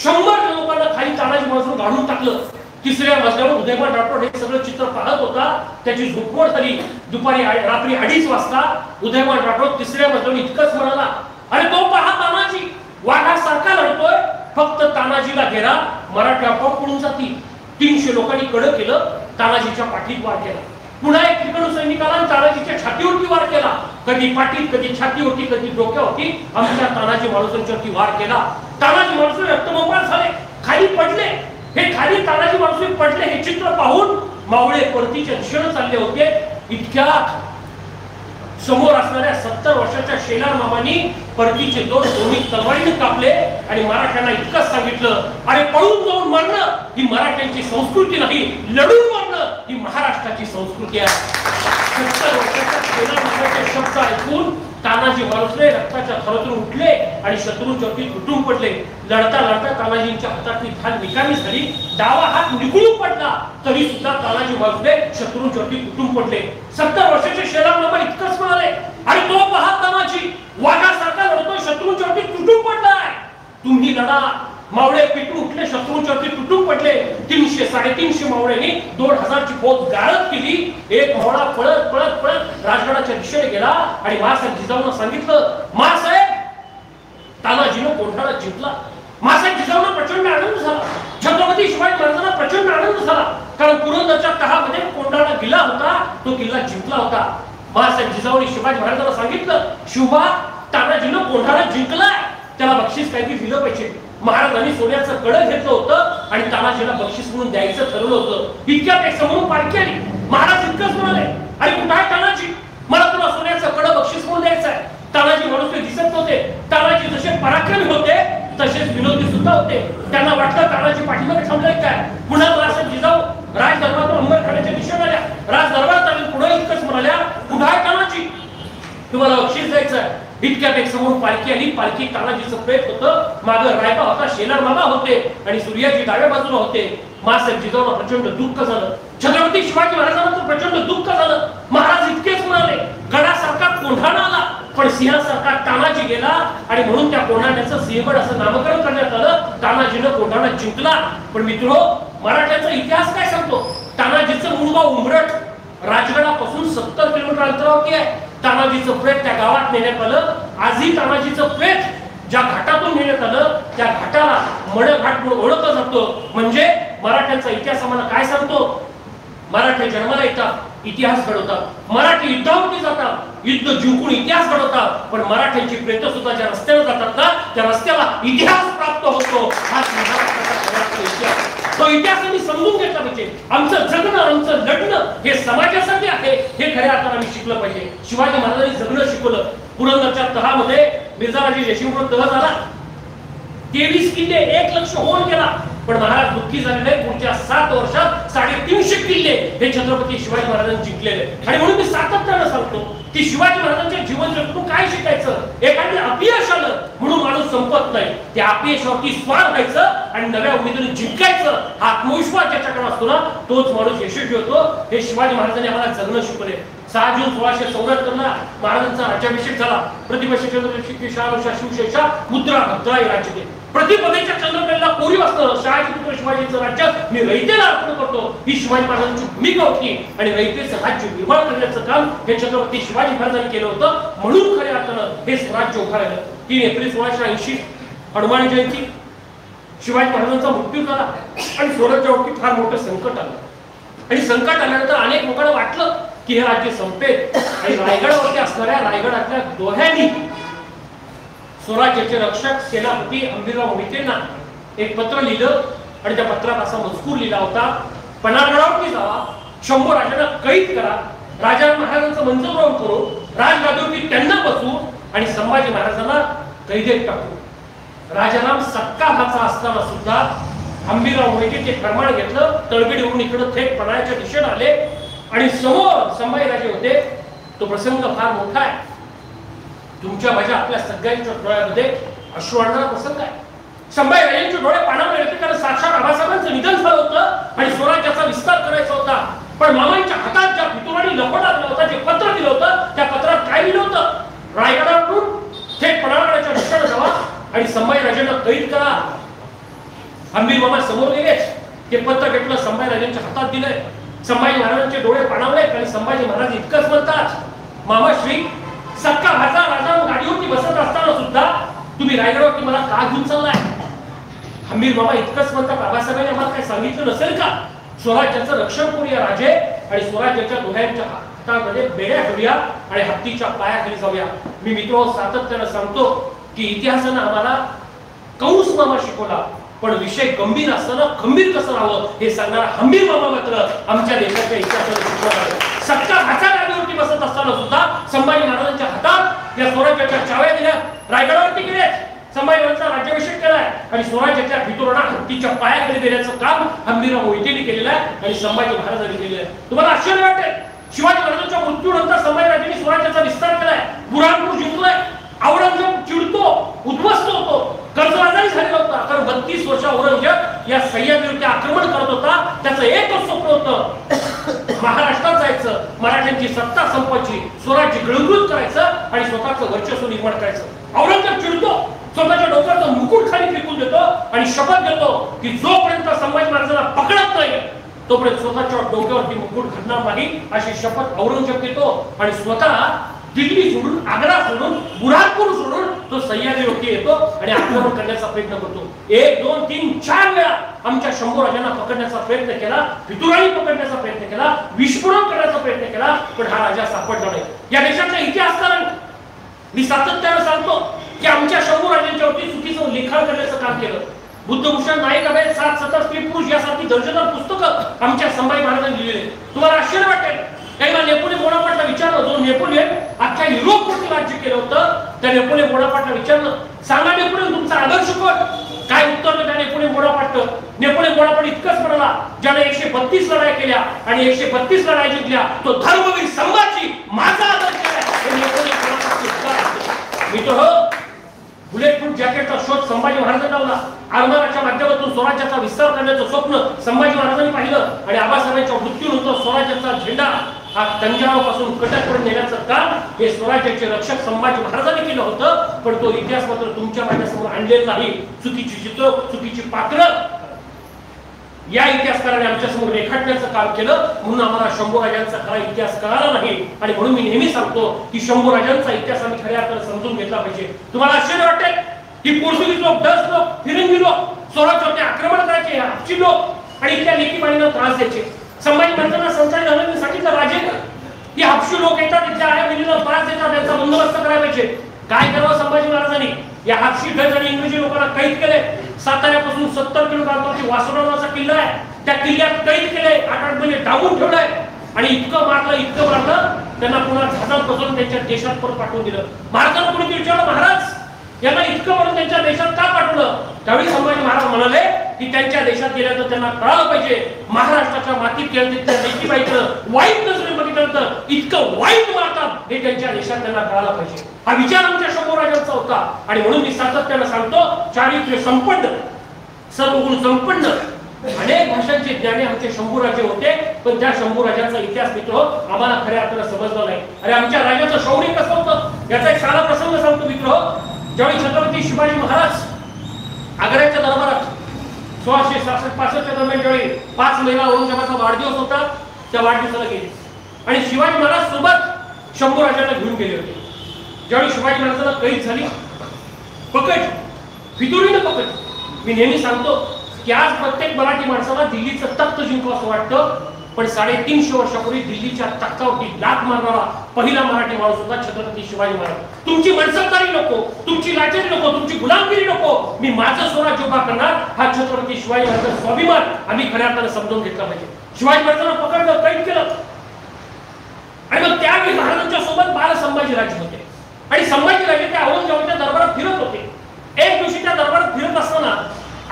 100 लोकांना खाली तानाजी मालुसरे गाडून टाकलं. तिसऱ्या मजल्यावर उदयमान राठोड हे सगळं चित्र पाहत होता. त्याची झोपमोड झाली. दुपारी रात्री 2:30 वाजता उदयमान राठोड तिसऱ्या मजल्यावर इतकंच म्हणाला, अरे तो पहा तानाजी वाघासारखा लढतोय, फक्त तानाजीला घेरा, मराठी आपोआप पळून जातील. 300 लोकांनी कडं केलं. तानाजीच्या पाठीत वार केला. पुन्हा एक तिकडून सैनिकाला तानाजीच्या छातीवरती वार केला. कधी पाठीत, कधी छातीवरती, कधी डोक्यावरती आमच्या तानाजी मालुसरेंच्यावरती वार केला. तानाजी मालुसरे रक्तबंबाळ झाले, खाली पडले. हे खाली तानाजी मालुसरे पडले हे चित्र पाहून मावळे परतीच्या दिशेने चालले होते. इतक्या समोर असणाऱ्या 70 वर्षाच्या शेलार मामांनी परतीचे दोन्ही तलवारीने कापले आणि मराठ्यांना इतकंच सांगितलं, अरे पळून जाऊन मरणं ही मराठ्यांची संस्कृती नाही, लढून मरणं ही महाराष्ट्राची संस्कृती आहे. 70 वर्षाच्या शेलार मामाचे शब्द ऐकून तानाजी मालुसरे रक्ताच्या थरातून उठले आणि शत्रूंच्या वरती तुटून पडले. लढता लढता तानाजींच्या हातातली ढाल निकामी झाली. डावा हात निखळून पडला तरी सुद्धा तानाजी मालुसरे शत्रूंच्या वरती तुटून पडले. 70 वर्षाचे शेलार मामा इतकंच म्हणाले, अरे तो पहा तानाजी वाघासारखा लढतोय, शत्रूंच्या वरती तुटून पडलाय. तुम्ही लढा. मावळे पेटून उठले, शत्रूंच्या वरती तुटून पडले. 300-350 मावळ्यांनी 2000 ची फौज गाळप केली. एक मावळा पळत पळत पळत राजगडाच्या दिशेने गेला आणि महासाहेब जिजाऊंना सांगितलं, महासाहेब तानाजीनं कोंढाणा जिंकला. महासाहेब जिजाऊंना प्रचंड आनंद झाला. छत्रपती शिवाजी महाराजांना प्रचंड आनंद झाला, कारण पुरंदरच्या तहामध्ये कोंढाणा किल्ला होता, तो किल्ला जिंकला होता. महासाहेब जिजाऊंनी शिवाजी महाराजांना सांगितलं, शिवबा तानाजीनं कोंढाणा जिंकलाय, त्याला बक्षीस काहीतरी दिलं पाहिजे. महाराजांनी सोन्याचं कडं घेतलं होतं आणि तानाजीला बक्षीस म्हणून द्यायचं ठरवलं होतं. इतक्यापेक्षा म्हणून पालखी आली. महाराज इतकंच म्हणाले, अरे कुठं आहे तानाजी, मला तुला सोन्याचं कडं बक्षीस म्हणून द्यायचं आहे. तानाजी मालुसरे दिसत नव्हते. तानाजी जसे पराक्रमी होते तसेच विनोदी सुद्धा होते. त्यांना वाटलं तानाजी पाठीमागे थांबलाय काय. पुन्हा महाराज जिजाऊ राज दरबारातून अंबरखान्याच्या दिशेने आल्या. राज दरबारात आले, पुढे इतकंच म्हणाल्या, कुठं आहे तानाजी, तुम्हाला बक्षीस द्यायचं आहे. इतक्यापेक्षा म्हणून पालखी आली. पालखी तानाजीचं प्रेत होतं. मागं रायबा होता, शेलार मामा होते आणि सूर्याजी डाव्या बाजूला होते. महासाहेब जिजाऊंना प्रचंड दुःख झालं. छत्रपती शिवाजी महाराजांना तर प्रचंड दुःख झालं. महाराज इतकेच म्हणाले, गडासारखा कोंढाणा आला पण सिंहासारखा तानाजी गेला आणि म्हणून त्या कोंढाण्याचं सिंहगड असं नामकरण करण्यात आलं. तानाजीनं कोंढाणा जिंकला. पण मित्रो, मराठ्याचा इतिहास काय सांगतो. तानाजीचं मूळ गाव उंबरठ राजगडापासून 70 किलोमीटर अंतरावरती आहे. तानाजीचं प्रेत त्या गावात नेण्यात आलं. आजही तानाजीचं प्रेत ज्या घाटातून नेण्यात आलं त्या घाटाला मडघाट म्हणून ओळखलं जातं. म्हणजे मराठ्यांचा इतिहास आम्हाला काय सांगतो. मराठे जन्माला येतात, इतिहास घडवतात. मराठी युद्धावरती जातात, युद्ध जिंकून इतिहास घडवतात. पण मराठ्यांची प्रेत सुद्धा ज्या रस्त्याने जातात ना त्या रस्त्याला इतिहास प्राप्त होतो. हाच महाराष्ट्राचा इतिहास. तो इतिहास आम्ही समजून घेतला पाहिजे. आमचं जगणं, आमचं लढणं हे समाजासाठी आहे, हे खऱ्या अर्थाने आम्ही शिकलं पाहिजे. शिवाजी महाराजांनी जगणं शिकवलं. पुरंदरच्या तहामध्ये मिर्झाजी जयसिंगपूर तह झाला. 23 किल्ले 1 लक्ष होऊन गेला. पण महाराज दुःखी झालेले. पुढच्या 7 वर्षात 350 किल्ले हे छत्रपती शिवाजी महाराजांनी जिंकलेले. आणि म्हणून मी सातत्यानं सांगतो की शिवाजी महाराजांच्या जीवन चरित्रातून काय शिकायचं. एखादे अपयश आलं म्हणून माणूस संपत नाही. त्या अपयशावरती स्वार व्हायचं आणि नव्या उमेदीने जिंकायचं. हा आत्मविश्वास ज्याच्याकडे असतो ना तोच माणूस यशस्वी होतो. हे शिवाजी महाराजांनी आम्हाला जगणं शिकवले. 6 जून 1674 ला महाराजांचा राज्याभिषेक झाला. प्रतिपक्ष शिवशेषा मुद्रा भद्राई राज्य. प्रतिपदेच्या चंद्रकलेला कोरीव असतं. शहाजीपुत्र शिवाजीचं राज्य मी रयतेला अर्पण करतो ही शिवाजी महाराजांची भूमिका होती. आणि रयतेचं राज्य निर्माण करण्याचं काम हे छत्रपती शिवाजी महाराजांनी केलं होतं. म्हणून खऱ्या अर्थानं हे स्वराज्य उभं राहिलं. 3 एप्रिल 1680 हनुमान जयंती. शिवाजी महाराजांचा मृत्यू झाला आणि स्वराज्यावरती फार मोठं संकट आलं. आणि संकट आल्यानंतर अनेक लोकांना वाटलं की हे राज्य संपेल आणि रायगडावरती असणाऱ्या रायगडातल्या दोह्यांनी स्वराज्याचे रक्षक सेनापती अंबिरराव मोहितेंना एक पत्र लिहिलं आणि त्या पत्रात असा मजकूर लिहिला होता, पन्हाळगडावरती जावा, शंभू राजांना कैद करा, राजा महाराजांचं मंत्रद्रोह करू, राजगादीवरती त्यांना बसू आणि संभाजी महाराजांना कैदेत टाकू. राजाराम सक्का भाचा असताना सुद्धा अंबिरराव मोहिते ते फरमान घेतलं, तळबिडीवरून इकडे थेट पन्हाळ्याच्या दिशेने आले आणि समोर संभाजीराजे होते. तो प्रसंग फार मोठा आहे. तुमच्या माझ्या आपल्या सगळ्यांच्या डोळ्यामध्ये अश्रू आणणारा प्रसंग आहे. संभाजीराजांचे डोळे पाणावले होते कारण साक्षात आबासाहेबांचं निधन झालं होतं आणि स्वराज्याचा विस्तार करायचा होता. पण मामांच्या हातात ज्या फितुरांनी लपवटा दिला होता, जे पत्र दिलं होतं, त्या पत्रात काय लिहिलं होतं? रायगडावरून थेट पन्हाळगडाच्या दिशेने जावा आणि संभाजीराजांना कैद करा. अंबीर मामा समोर गेलेच, ते पत्र घेतलं, संभाजीराजांच्या हातात दिलंय. संभाजी महाराजांचे डोळे पाणावले आणि संभाजी महाराज इतकंच म्हणतात, मामाश्री, सक्का भाचा राजा गाडीवरती बसत असताना सुद्धा तुम्ही रायगडावरती मला का घेऊन चाललाय? अंबीर मामा इतकंच म्हणतात, बाबासाहेबांनी आम्हाला काही सांगितलं नसेल का? स्वराज्याचं रक्षण करूया राजे आणि स्वराज्याच्या दोह्यांच्या हातामध्ये बेड्या ठेवूया आणि हत्तीच्या पायाखाली जाऊया. मी मित्र सातत्यानं सांगतो की इतिहासानं आम्हाला कंस मामा शिकवला, पण विषय गंभीर असताना खंबीर कसं राहावं हे सांगणारा हंबीर मामा मात्र आमच्या देशाच्या इतिहासाला शिकवला. सक्का भाचा गाडीवरती बसत असताना सुद्धा संभाजी महाराजांच्या हातात या स्वराज्याच्या चाव्या दिल्या, रायगडावरती गेले, संभाजी महाराजांचा राज्याभिषेक केलाय आणि स्वराज्याच्या भितुरांना हत्तीच्या पायाखाली देण्याचं काम अंबिरराव मोहितेंनी केलेलं आहे आणि संभाजी महाराजांनी केलेलं आहे. तुम्हाला आश्चर्य वाटेल, शिवाजी महाराजांच्या मृत्यूनंतर संभाजीराजांनी स्वराज्याचा विस्तार केलाय, बुरहानपूर जिंकलाय, औरंगजेब चिडतो, उद्ध्वस्त होतो, कर्जबाजारी झालेला होता. कारण 32 वर्ष औरंगजेब या सह्याद्रीवरती आक्रमण करत होता. त्याचं एकच स्वप्न होतं, महाराष्ट्रात जायचं, मराठ्यांची सत्ता संपवायची, स्वराज्य गिळंकृत करायचं आणि स्वतःचं वर्चस्व निर्माण करायचं. औरंगजेब चिडतो, स्वतःच्या डोक्याचं मुकुट खाली फेकून देतो आणि शपथ घेतो की जोपर्यंत संभाजी महाराजांना पकडत नाही तोपर्यंत स्वतःच्या डोक्यावरती मुकुट घालणार नाही, अशी शपथ औरंगजेब घेतो आणि स्वतः दिल्ली सोडून, आग्रा सोडून, बुरहानपूर सोडून तो सह्याद्रीवरती येतो आणि आक्रमण करण्याचा प्रयत्न करतो. 1, 2, 3, 4 वेळा आमच्या शंभू राजांना पकडण्याचा प्रयत्न केला, फितुरांनी पकडण्याचा प्रयत्न केला, विस्फोटन करण्याचा प्रयत्न केला, पण हा राजा सापडला नाही. या देशाच्या इतिहासकारांनी मी सातत्यानं सांगतो की आमच्या शंभू राजांच्या वरती चुकीचं लिखाण करण्याचं काम केलं. बुद्धभूषण नाईक अभय 7 सतत स्त्री पुरुष यासारखी दर्जेदार पुस्तकं आमच्या संभाजी महाराजांनी लिहिलेली. तुम्हाला आश्चर्य वाटेल, एकदा नेपोलियन बोनापार्टला विचारलं, जो नेपोलियन अख्ख्या युरोपवरती राज्य केलं होतं, त्या नेपोलियन बोनापार्टला विचारलं, सांगा नेपोलियन तुमचा आदर्श कोण? काय उत्तर दिलं नेपोलियन बोनापार्ट? नेपोलियन बोनापार्ट इतकंच म्हणाला, ज्याने 132 लढाई केल्या आणि 132 लढाई जिंकल्या, तो धर्मवीर संभाजी माझा आदर्श आहे. हे नेपोलियन बोनापार्टचे उत्तर आहे. मित्र, बुलेट प्रूफ जॅकेटचा शोध संभाजी महाराजांनी लावला. आरमाराच्या माध्यमातून स्वराज्याचा विस्तार करण्याचं स्वप्न संभाजी महाराजांनी पाहिलं आणि आबासाहेबांच्या मृत्यूनंतर स्वराज्याचा झेंडा हा तंजावरपासून कटकपर्यंत नेण्याचं काम हे स्वराज्याचे रक्षक संभाजी महाराजांनी केलं होतं. पण तो इतिहास मात्र तुमच्या माझ्यासमोर आणलेला नाही. चुकीची चित्र, चुकीची पात्रं या इतिहासकाराने आमच्या समोर रेखाटण्याचं काम केलं, म्हणून आम्हाला शंभू राजांचा खरा इतिहास कळाला नाही. आणि म्हणून मी नेहमी सांगतो की शंभू राजांचा इतिहास आम्ही खऱ्या अर्थाने समजून घेतला पाहिजे. तुम्हाला आश्चर्य वाटेल की पोर्तुगीज लोक, डच लोक, फिरंगी लोक स्वराज्यावरती आक्रमण करायचे, हापशी लोक आणि इथल्या लेखीबाणींना त्रास द्यायचे. संभाजी महाराजांना संताजी झालं सांगितलं, राजे की हापशी लोक येतात, इथल्या आया मुलींना त्रास देतात, त्यांचा बंदोबस्त करायला पाहिजे. काय करावं संभाजी महाराजांनी? या हापशी, डच आणि इंग्रजी लोकांना कैद केले. साताऱ्यापासून 70 किलोमीटर अंतरावरती वासुदेवाचा किल्ला आहे, त्या किल्ल्यात कैद केले, 8-8 महिने डावून ठेवलंय आणि इतकं मारलं त्यांना पुन्हा जहाजात बसवून त्यांच्या देशात परत पाठवून दिलं. महाराजांना कोणी विचारलं, महाराज यांना इतकं म्हणून त्यांच्या देशात का पाठवलं? त्यावेळी संभाजी महाराज म्हणाले की त्यांच्या देशात गेल्यानंतर त्यांना कळालं पाहिजे महाराष्ट्राच्या मातीत गेल्यानंतर लेकीबाईचं वाईट नजरेने बघितल्यानंतर इतकं वाईट मारतात हे त्यांच्या देशात त्यांना कळायला पाहिजे. हा विचार आमच्या शंभू राजांचा होता आणि म्हणून मी सातत्यानं सांगतो, चारित्र्य संपन्न, सर्व गुण संपन्न, अनेक भाषांचे ज्ञानी आमचे शंभू राजे होते. पण त्या शंभू राजांचा इतिहास मित्र आम्हाला खऱ्या अर्थाने समजला नाही. अरे आमच्या राजाचं शौर्य कसं होतं याचा एक साधा प्रसंग सांगतो मित्र. ज्यावेळी छत्रपती शिवाजी महाराज आग्र्याच्या दरबारात 1666-65 दरम्यान ज्यावेळी 5 महिला औरंगजेबाचा वाढदिवस होता, त्या वाढदिवसाला गेले आणि शिवाजी महाराज सोबत शंभू राजांना घेऊन गेले होते. ज्यावेळी शिवाजी महाराजांना कैद झाली, पकड, फितुरीनं पकड. मी नेहमी सांगतो की आज प्रत्येक मराठी माणसाला दिल्लीचं तख्त जिंकू असं वाटतं, पण 350 वर्षापूर्वी दिल्लीच्या तख्तावरती लाथ मारणारा पहिला मराठी माणूस होता छत्रपती शिवाजी महाराज. तुमची मनसबदारी नको, तुमची लाचारी नको, तुमची गुलामगिरी नको, मी माझं स्वराज्य उभा करणार, हा छत्रपती शिवाजी महाराजांचा स्वाभिमान आम्ही खऱ्या अर्थाने समजून घेतला पाहिजे. शिवाजी महाराजांना पकडलं, कैद केलं आणि मग त्यावेळी महाराजांच्या सोबत बाल संभाजीराजे होते आणि संभाजीराजे त्या औरंगजेबाच्या दरबारात फिरत होते. एक दिवशी त्या दरबारात फिरत असताना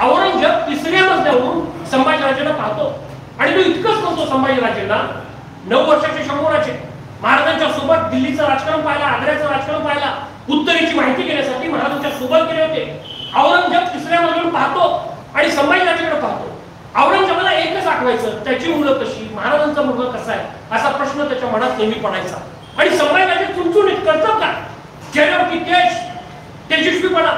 औरंगजेब 3ऱ्या मजल्यावरून संभाजीराजेला पाहतो आणि तो इतकंच म्हणतो संभाजीराजेंना, 9 वर्षाचे शंभूराजे महाराजांच्या सोबत दिल्लीचं राजकारण पाहिला, आग्र्याचं राजकारण पाहिला, उत्तरेची माहिती घेण्यासाठी महाराजांच्या सोबत गेले होते. औरंगजेब 3ऱ्या मजल्यावरून पाहतो आणि संभाजीराजेकडे पाहतो. औरंगजेबाला एकच आठवायचं, त्याची मुलं कशी, महाराजांचा मुलगा कसा आहे, असा प्रश्न त्याच्या मनात नेहमी पडायचा. आणि संभाजीराजे चुणचुणीत करतात का, चेहऱ्यावरती तेज, तेजस्वीपणा,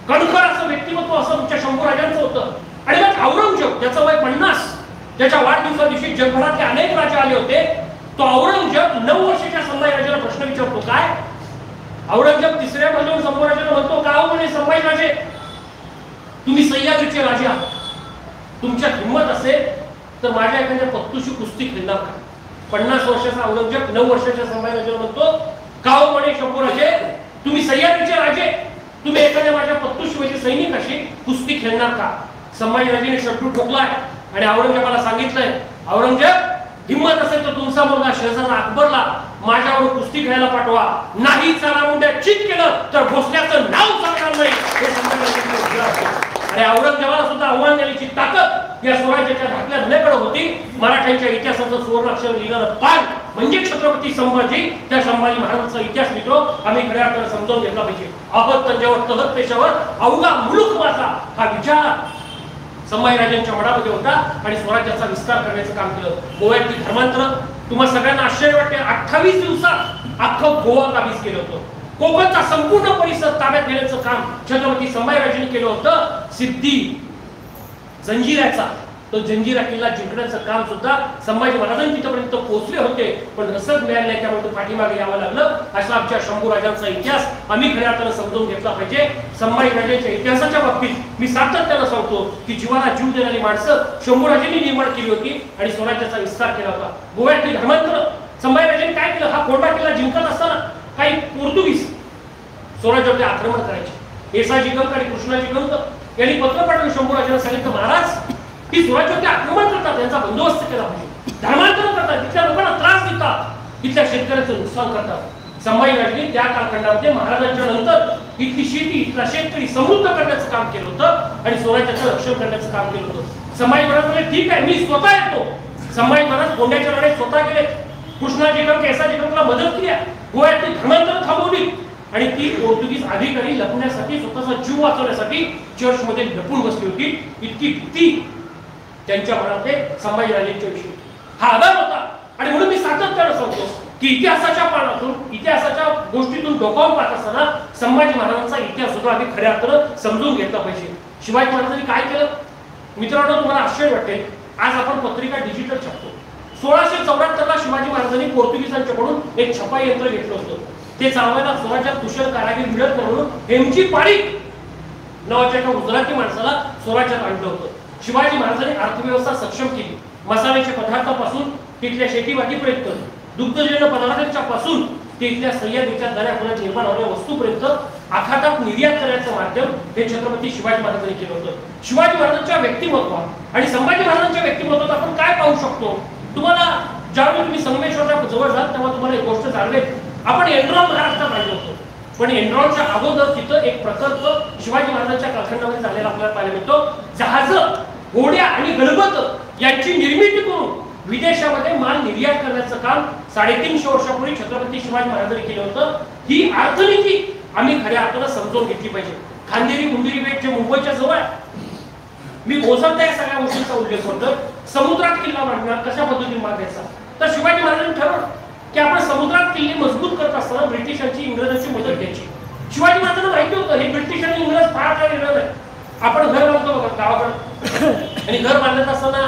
कणखर असं व्यक्तिमत्व असं तुमच्या शंभूराजांचं होतं. आणि मग औरंगजेब, त्याचं वय 50, त्याच्या वाढदिवसा दिवशी जगभरातले अनेक राजे आले होते. तो औरंगजेब 9 वर्षाच्या संभाजीराजेला प्रश्न विचारतो. काय? औरंगजेब 3ऱ्या मजल्यावर संभाजीराजेला म्हणतो, का हो म्हणे संभाजीराजे, तुम्ही सह्याद्रीचे राजे आहात, तुमच्या हिंमत असेल तर माझ्या एखाद्या पत्तूशी कुस्ती खेळणार का? 50 वर्षाचा औरंगजेब 9 वर्षाच्या संभाजीराजेला म्हणतो, का हो म्हणे शंभूराजे, तुम्ही सह्याद्रीचे राजे, तुम्ही एखाद्या माझ्या पत्तूशी म्हणजे सैनिकाशी कुस्ती खेळणार का? संभाजीराजेने शत्रू ठोकलाय आणि औरंगजेबाला सांगितलंय, औरंगजेब हिम्मत असेल तर तुमचा मुलगा शहजादा अकबरला माझ्यावर कुस्ती खेळायला पाठवा, नाही चला मुंड्या चित केलं तर भोसल्याचं नाव सांगणार नाही, हे संभाजीराजे. आणि औरंगजेबाला सुद्धा आव्हान देण्याची ताकद या स्वराज्याच्या धाकल्या धन्याकडे होती. मराठ्यांच्या इतिहासाचं सुवर्णाक्षर लिहिणारं पान म्हणजे छत्रपती संभाजी. त्या संभाजी महाराजांचा इतिहास मित्र आम्ही खऱ्या अर्थाने समजावून घेतला पाहिजे. आबद तंजावर तहत पेशावर अवघा मुलूक माझा, हा विचार संभाजीराजांच्या मनामध्ये होता आणि स्वराज्याचा विस्तार करण्याचं काम केलं. गोव्यातील धर्मांतर तुम्हा सगळ्यांना आश्चर्य वाटते, 28 दिवसात अख्खं गोवा काबीज केलं होतं. कोकणचा संपूर्ण परिसर ताब्यात घेण्याचं काम छत्रपती संभाजीराजांनी केलं होतं. सिद्धी जंजिऱ्याचा तो जंजिरा किल्ला जिंकण्याचं काम सुद्धा संभाजी महाराजांनी तिथपर्यंत पोहोचले होते, पण रसद मिळाली नाही, त्यामुळे पाठीमागे यावं लागलं. असा आमच्या शंभूराजांचा इतिहास आम्ही खऱ्या अर्थानं समजून घेतला पाहिजे. संभाजीराजांच्या इतिहासाच्या बाबतीत मी सातत्यानं सांगतो की जीवाला जीव देणारी माणसं शंभूराजांनी निर्माण केली होती आणि स्वराज्याचा विस्तार केला होता. गोव्यातील धर्मांतर संभाजीराजांनी काय केलं, हा कोंढा किल्ला जिंकत असताना काही पोर्तुगीज स्वराज्यावरती आक्रमण करायचे. एसाजी गंग आणि कृष्णाजी गंग यांनी पत्र पाठवून शंभूराजांना सांगितलं, महाराज ही स्वराज्यावरती आक्रमण करतात, त्यांचा बंदोबस्त केला पाहिजे, धर्मांतर करतात, तिथल्या लोकांना त्रास देतात, तिथल्या शेतकऱ्याचं नुकसान करतात. संभाजीराजांनी त्या कालखंडामध्ये महाराजांच्या नंतर इथली शेती, इथला शेतकरी समृद्ध करण्याचं काम केलं होतं आणि स्वराज्याचं रक्षण करण्याचं काम केलं होतं. संभाजी महाराज म्हणजे ठीक आहे, मी स्वतः येतो. संभाजी महाराज गोंड्याच्या लढाईत स्वतः गेले, कृष्णाजी गंग एसाजी गंगला मदत केली, गोव्यातली धर्मांतर थांबवली आणि ती पोर्तुगीज अधिकारी लपण्यासाठी, स्वतःचा जीव वाचवण्यासाठी चर्चमध्ये लपून बसली होती. इतकी भीती त्यांच्या मनात संभाजीराजांच्या विषयी, हा आधार होता. आणि म्हणून मी सातत्यानं सांगतो की इतिहासाच्या पानातून, इतिहासाच्या गोष्टीतून डोकावून पाहत असताना संभाजी महाराजांचा इतिहास सुद्धा आम्ही खऱ्या अर्थानं समजून घेतला पाहिजे. शिवाजी महाराजांनी काय केलं मित्रांनो, तुम्हाला आश्चर्य वाटेल, आज आपण पत्रिका डिजिटल छापतो. 1674 शिवाजी महाराजांनी पोर्तुगीजांच्याकडून एक छपाई यंत्र घेतलं होतं. ते चालवायला स्वराज्यात कुशल कारागीर मिळत म्हणून हेमची पारीख नावाच्या एका गुजराती माणसाला स्वराज्यात आणलं होतं. शिवाजी महाराजांनी अर्थव्यवस्था सक्षम केली. मसाल्याच्या पदार्थापासून तिथल्या शेतीवाडीपर्यंत, दुग्धजन्य पदार्थांच्या पासून तिथल्या सह्याद्रीच्या दऱ्याखोऱ्यात निर्माण होणाऱ्या वस्तूपर्यंत आखातात निर्यात करण्याचं माध्यम हे छत्रपती शिवाजी महाराजांनी केलं होतं. शिवाजी महाराजांच्या व्यक्तिमत्वात आणि संभाजी महाराजांच्या व्यक्तिमत्वात आपण काय पाहू शकतो? तुम्हाला ज्यावेळी तुम्ही संगमेश्वरच्या जवळ जाल तेव्हा तुम्हाला एक गोष्ट जाणवेल. आपण एनरॉन महाराष्ट्रात राहिलो होतो, पण एनरॉनच्या अगोदर तिथं एक प्रकल्प शिवाजी महाराजांच्या कालखंडामध्ये झालेला आपल्याला पाहायला मिळतो. जहाज, घोड्या आणि गलबत यांची निर्मिती करून विदेशामध्ये माल निर्यात करण्याचं काम 350 वर्षापूर्वी छत्रपती शिवाजी महाराजांनी केलं होतं. ही अर्थनीती आम्ही खऱ्या अर्थानं समजून घेतली पाहिजे. खांदेरी मुंदेरी बेट जे मुंबईच्या जवळ आहे, मी ओझरता या सगळ्या गोष्टींचा उल्लेख करतो. समुद्रात किल्ला बांधणार कशा पद्धतीने बांधायचा, तर शिवाजी महाराजांनी ठरवलं की आपण समुद्रात किल्ले मजबूत करत असताना ब्रिटिशांची, इंग्रजांची मदत घ्यायची. शिवाजी महाराजांना माहिती होतं हे ब्रिटिश आणि इंग्रज फार काय येणार नाही. आपण घर बांधतो बघा गावाकडे, आणि घर बांधत असताना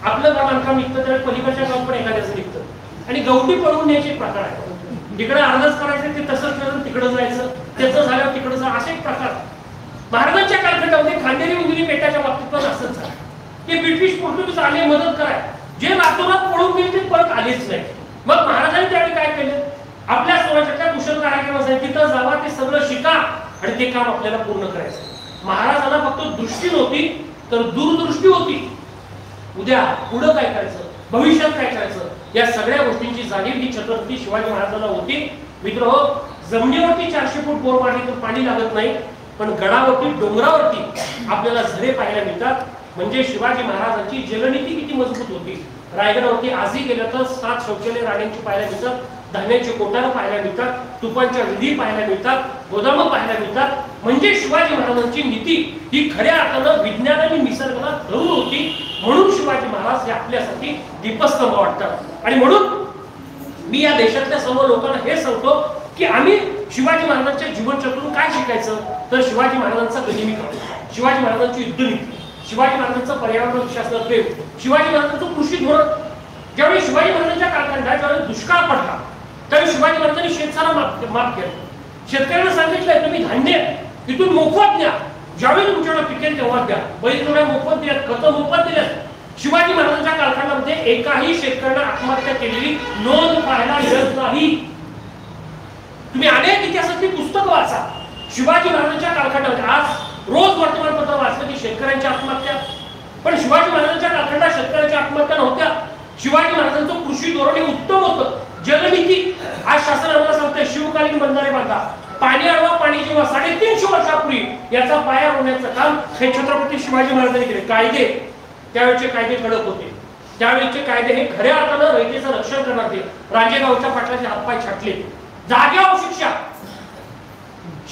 आपलं घर बांधकाम निघतं तर पलीकडच्या गाव पण एखाद्याचं निघतं आणि गवटी पळवून न्यायचे एक प्रकार आहे. तिकडे अर्धच करायचं, ते तसंच करून तिकडं जायचं, त्याचं झाल्यावर तिकडं जा, असे एक प्रकार. महाराजांच्या कालखंडामध्ये खांदेरी मुंदेरी बेटाच्या बाबतीत पण असंच आहे की ब्रिटिश पोर्तुगीज आले मदत कराय, जे रातोरात पळून उपयोगी परत आलीच नाही. मग महाराजांनी त्यावेळी काय केलं, आपल्या स्वराज्याच्या कुशल कार्यक्रमासाठी तिथं जावा, ते सगळं शिका आणि ते काम आपल्याला पूर्ण करायचं. महाराजांना फक्त दृष्टी नव्हती तर दूरदृष्टी होती. उद्या पुढे काय करायचं, भविष्यात काय करायचं, या सगळ्या गोष्टींची जाणीव ही छत्रपती शिवाजी महाराजांना होती. मित्रहो, जमिनीवरती 400 फूट बोर मारली तर पाणी लागत नाही, पण गडावरती डोंगरावरती आपल्याला झरे पाहायला मिळतात. म्हणजे शिवाजी महाराजांची जलनीती किती मजबूत होती. रायगडावरती आजही गेलं तर 7 शौचालय राण्यांची पाहायला मिळतात, धान्याचे कोठार पाहायला मिळतात, तुपांच्या विधी पाहायला मिळतात, गोदामं पाहायला मिळतात. म्हणजे शिवाजी महाराजांची नीती ही खऱ्या अर्थानं विज्ञान आणि निसर्गाला धरून होती. म्हणून शिवाजी महाराज हे आपल्यासाठी दीपस्तंभ वाटतात. आणि म्हणून मी या देशातल्या सर्व लोकांना हे सांगतो की आम्ही शिवाजी महाराजांच्या जीवनचक्रातून काय शिकायचं, तर शिवाजी महाराजांचा गनिमीकाम, शिवाजी महाराजांची युद्धनीती, शिवाजी महाराजांचं पर्यावरण शास्त्र प्रेम, शिवाजी महाराजांचं कृषी धोरण. ज्यावेळी शिवाजी महाराजांच्या कालखंडात ज्यावेळी दुष्काळ पडला त्यावेळी शिवाजी महाराजांनी शेतसारा माफ केलं. शेतकऱ्यांना सांगितलंय तुम्ही धान्य तिथून मोफत द्या, ज्यावेळी तुमच्याकडे पिकेल तेव्हा द्या, बैलजोड्या मोफत द्या, खतं मोफत दिल्यात. शिवाजी महाराजांच्या कालखंडामध्ये एकाही शेतकऱ्याने आत्महत्या केलेली नोंद पाहायला मिळत नाही. तुम्ही अनेक इतिहासाची पुस्तकं वाचा. शिवाजी महाराजांच्या कालखंडामध्ये आज रोज वर्तमानपत्र वाचलं की शेतकऱ्यांच्या आत्महत्या, पण शिवाजी महाराजांच्या कालखंडात शेतकऱ्यांच्या आत्महत्या नव्हत्या. शिवाजी महाराजांचं कृषी धोरण हे उत्तम होतं. जलनीती, आज शासन आम्हाला सांगतंय शिवकालीन बंधारे बांधा, पाणी अडवा पाणी जेव्हा 350 वर्षापूर्वी याचा पाया रोवण्याचं काम हे छत्रपती शिवाजी महाराजांनी केले. कायदे, त्यावेळेचे कायदे कडक होते. त्यावेळेचे कायदे हे खऱ्या अर्थानं रयतेचं रक्षण करणार ते. राजेगावच्या पाटलाचे हातपाय छाटले, जाग्यावर शिक्षा.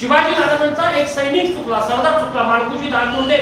शिवाजी महाराजांचा एक सैनिक चुकला, सरदार चुकला, माणकुजी दालतोंडे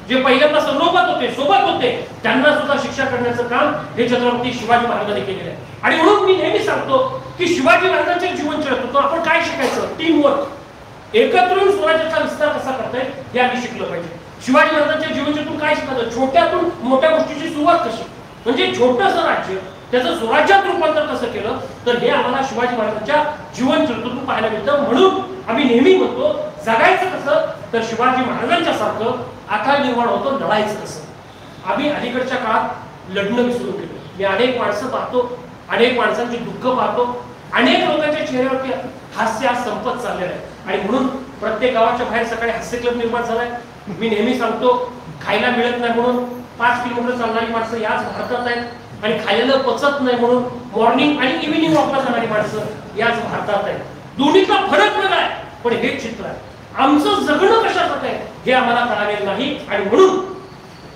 जे पहिल्यांदा सोबत होते त्यांना सुद्धा शिक्षा करण्याचं काम हे छत्रपती शिवाजी महाराजांनी केलेलं आहे. आणि म्हणून मी नेहमी सांगतो की शिवाजी महाराजांचे जीवन चरित्र आपण काय शिकायचं, टीम वर्क, एकत्र येऊन स्वराज्याचा विस्तार कसा करता येईल हे आम्ही शिकलं पाहिजे. शिवाजी महाराजांच्या जीवनचरित्रातून काय शिकायचं, छोट्यातून मोठ्या गोष्टीची सुरुवात कशी, म्हणजे छोटंसं राज्य त्याचं स्वराज्यात रूपांतर कसं केलं, तर हे आम्हाला शिवाजी महाराजांच्या जीवन चरित्रातून पाहायला मिळतं. म्हणून आम्ही नेहमी म्हणतो जगायचं कसं, तर शिवाजी महाराजांच्या सारखं आकार निर्माण होतो, लढायचं कसं. आम्ही अलीकडच्या काळात लढणं विसरून गेलो. मी अनेक माणसं पाहतो, अनेक माणसांचे दुःख पाहतो, अनेक लोकांच्या चेहऱ्यावरती हास्य आज संपत चाललेलं आहे. आणि म्हणून प्रत्येक गावाच्या बाहेर सकाळी हास्य क्लब निर्माण झालाय. मी नेहमी सांगतो खायला मिळत नाही म्हणून 5 किलोमीटर चालणारी माणसं याच भारतात आहेत, आणि खायला पचत नाही म्हणून मॉर्निंग आणि इव्हिनिंग वॉकला जाणारी माणसं याच भारतात आहेत. दोन्हीचा फरक वेगळा आहे, पण हे चित्र आहे. आमचं जगणं कशासाठी आहे हे आम्हाला कळालेलं नाही. आणि म्हणून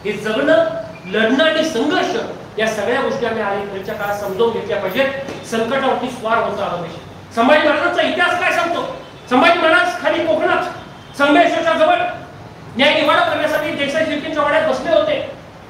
हे जगणं, लढणं आणि संघर्ष या सगळ्या गोष्टी आम्ही अलीकडच्या काळात समजावून घेतल्या पाहिजेत. संकटावरती स्वार होता आला पाहिजे. संभाजी महाराजांचा इतिहास काय सांगतो, संभाजी महाराज खाली कोकणात संगमेश्वरच्या जवळ न्याय निवाडा करण्यासाठी देसाई शिर्केंच्या वाड्यात बसले होते.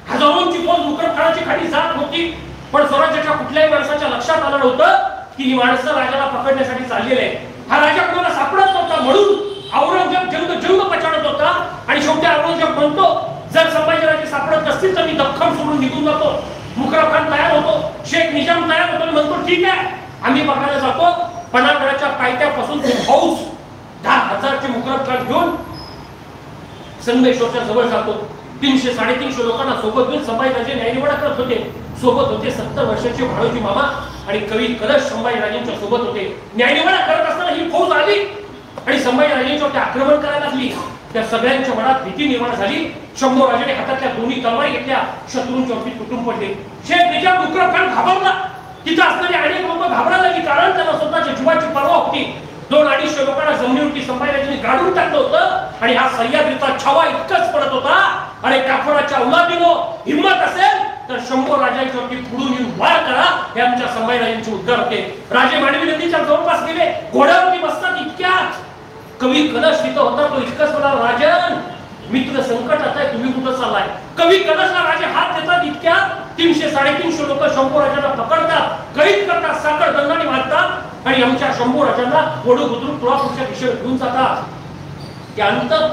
हजारोंची फौज मुकरखानाची खाली जात होती, पण स्वराज्याच्या कुठल्याही माणसाच्या लक्षात आलं नव्हतं की ही माणसं राजाला पकडण्यासाठी चाललेले आहे. हा राजा कोणाला सापडत नव्हता, म्हणून औरंगजेब जंग पछाडत होता. आणि शेवटी औरंगजेब म्हणतो जर संभाजीराजे सापडत नसतील तर मी दख्खन सोडून निघून जातो. मुकरब खान तयार होतो, शेख निजाम तयार होतो, म्हणतो ठीक आहे आम्ही बघायला जातो. पन्हाळगडाच्या पायथ्यापासून फौज 10,000चे मुकरब खान घेऊन संगमेश्वरच्या जवळ जातो. 300-350 लोकांना सोबत घेऊन संभाजीराजे न्यायनिवाडा करत होते. सोबत होते 70 वर्षाचे भाळोजी मामा आणि कवी कलश संभाजीराजेंच्या सोबत होते. न्यायनिवाडा करत असताना ही फौज आली आणि संभाजीराजेंच्यावर आक्रमण करायला लागली. त्या सगळ्यांच्या मनात भीती निर्माण झाली. शंभूराजाने हातातल्या दोन्ही तलवारी घेतल्या, शत्रूंच्या वरती तुटून पडले. शेख निजाम मुकरब खान घाबरला. तिथे असणारे अनेक लोक घाबरायला लागली, कारण त्यांना स्वतःच्या जीवाची पर्वा होती. 200-250 लोकांना जमिनीवरती संभाजीराजांनी गाडून टाकलं होतं आणि हा सह्याद्रीचा छावा इतकंच पडत होता. आणि काफराच्या औलादीनो हिम्मत असेल तर शंभू राजांच्या वरती पुढून येऊन वार करा, हे आमच्या संभाजीराजांचे उद्गार होते. राजे मांडवी नदीच्या जवळपास गेले, घोड्यावरती बसतात. इतक्यात कवी कलश तिथं होता. तो इतकंच म्हणाला, राजन मित्र संकटात आहे, तुम्ही कुठं चाललाय. कवी कलशला राजे हात देतात. इतक्यात 300-350 लोक शंभू राजांना पकडतात, कैद करतात, साखर दंडाने मारतात आणि आमच्या शंभू राजांना ओढून उतरून तुळापूरच्या दिशेने घेऊन जातात. त्यानंतर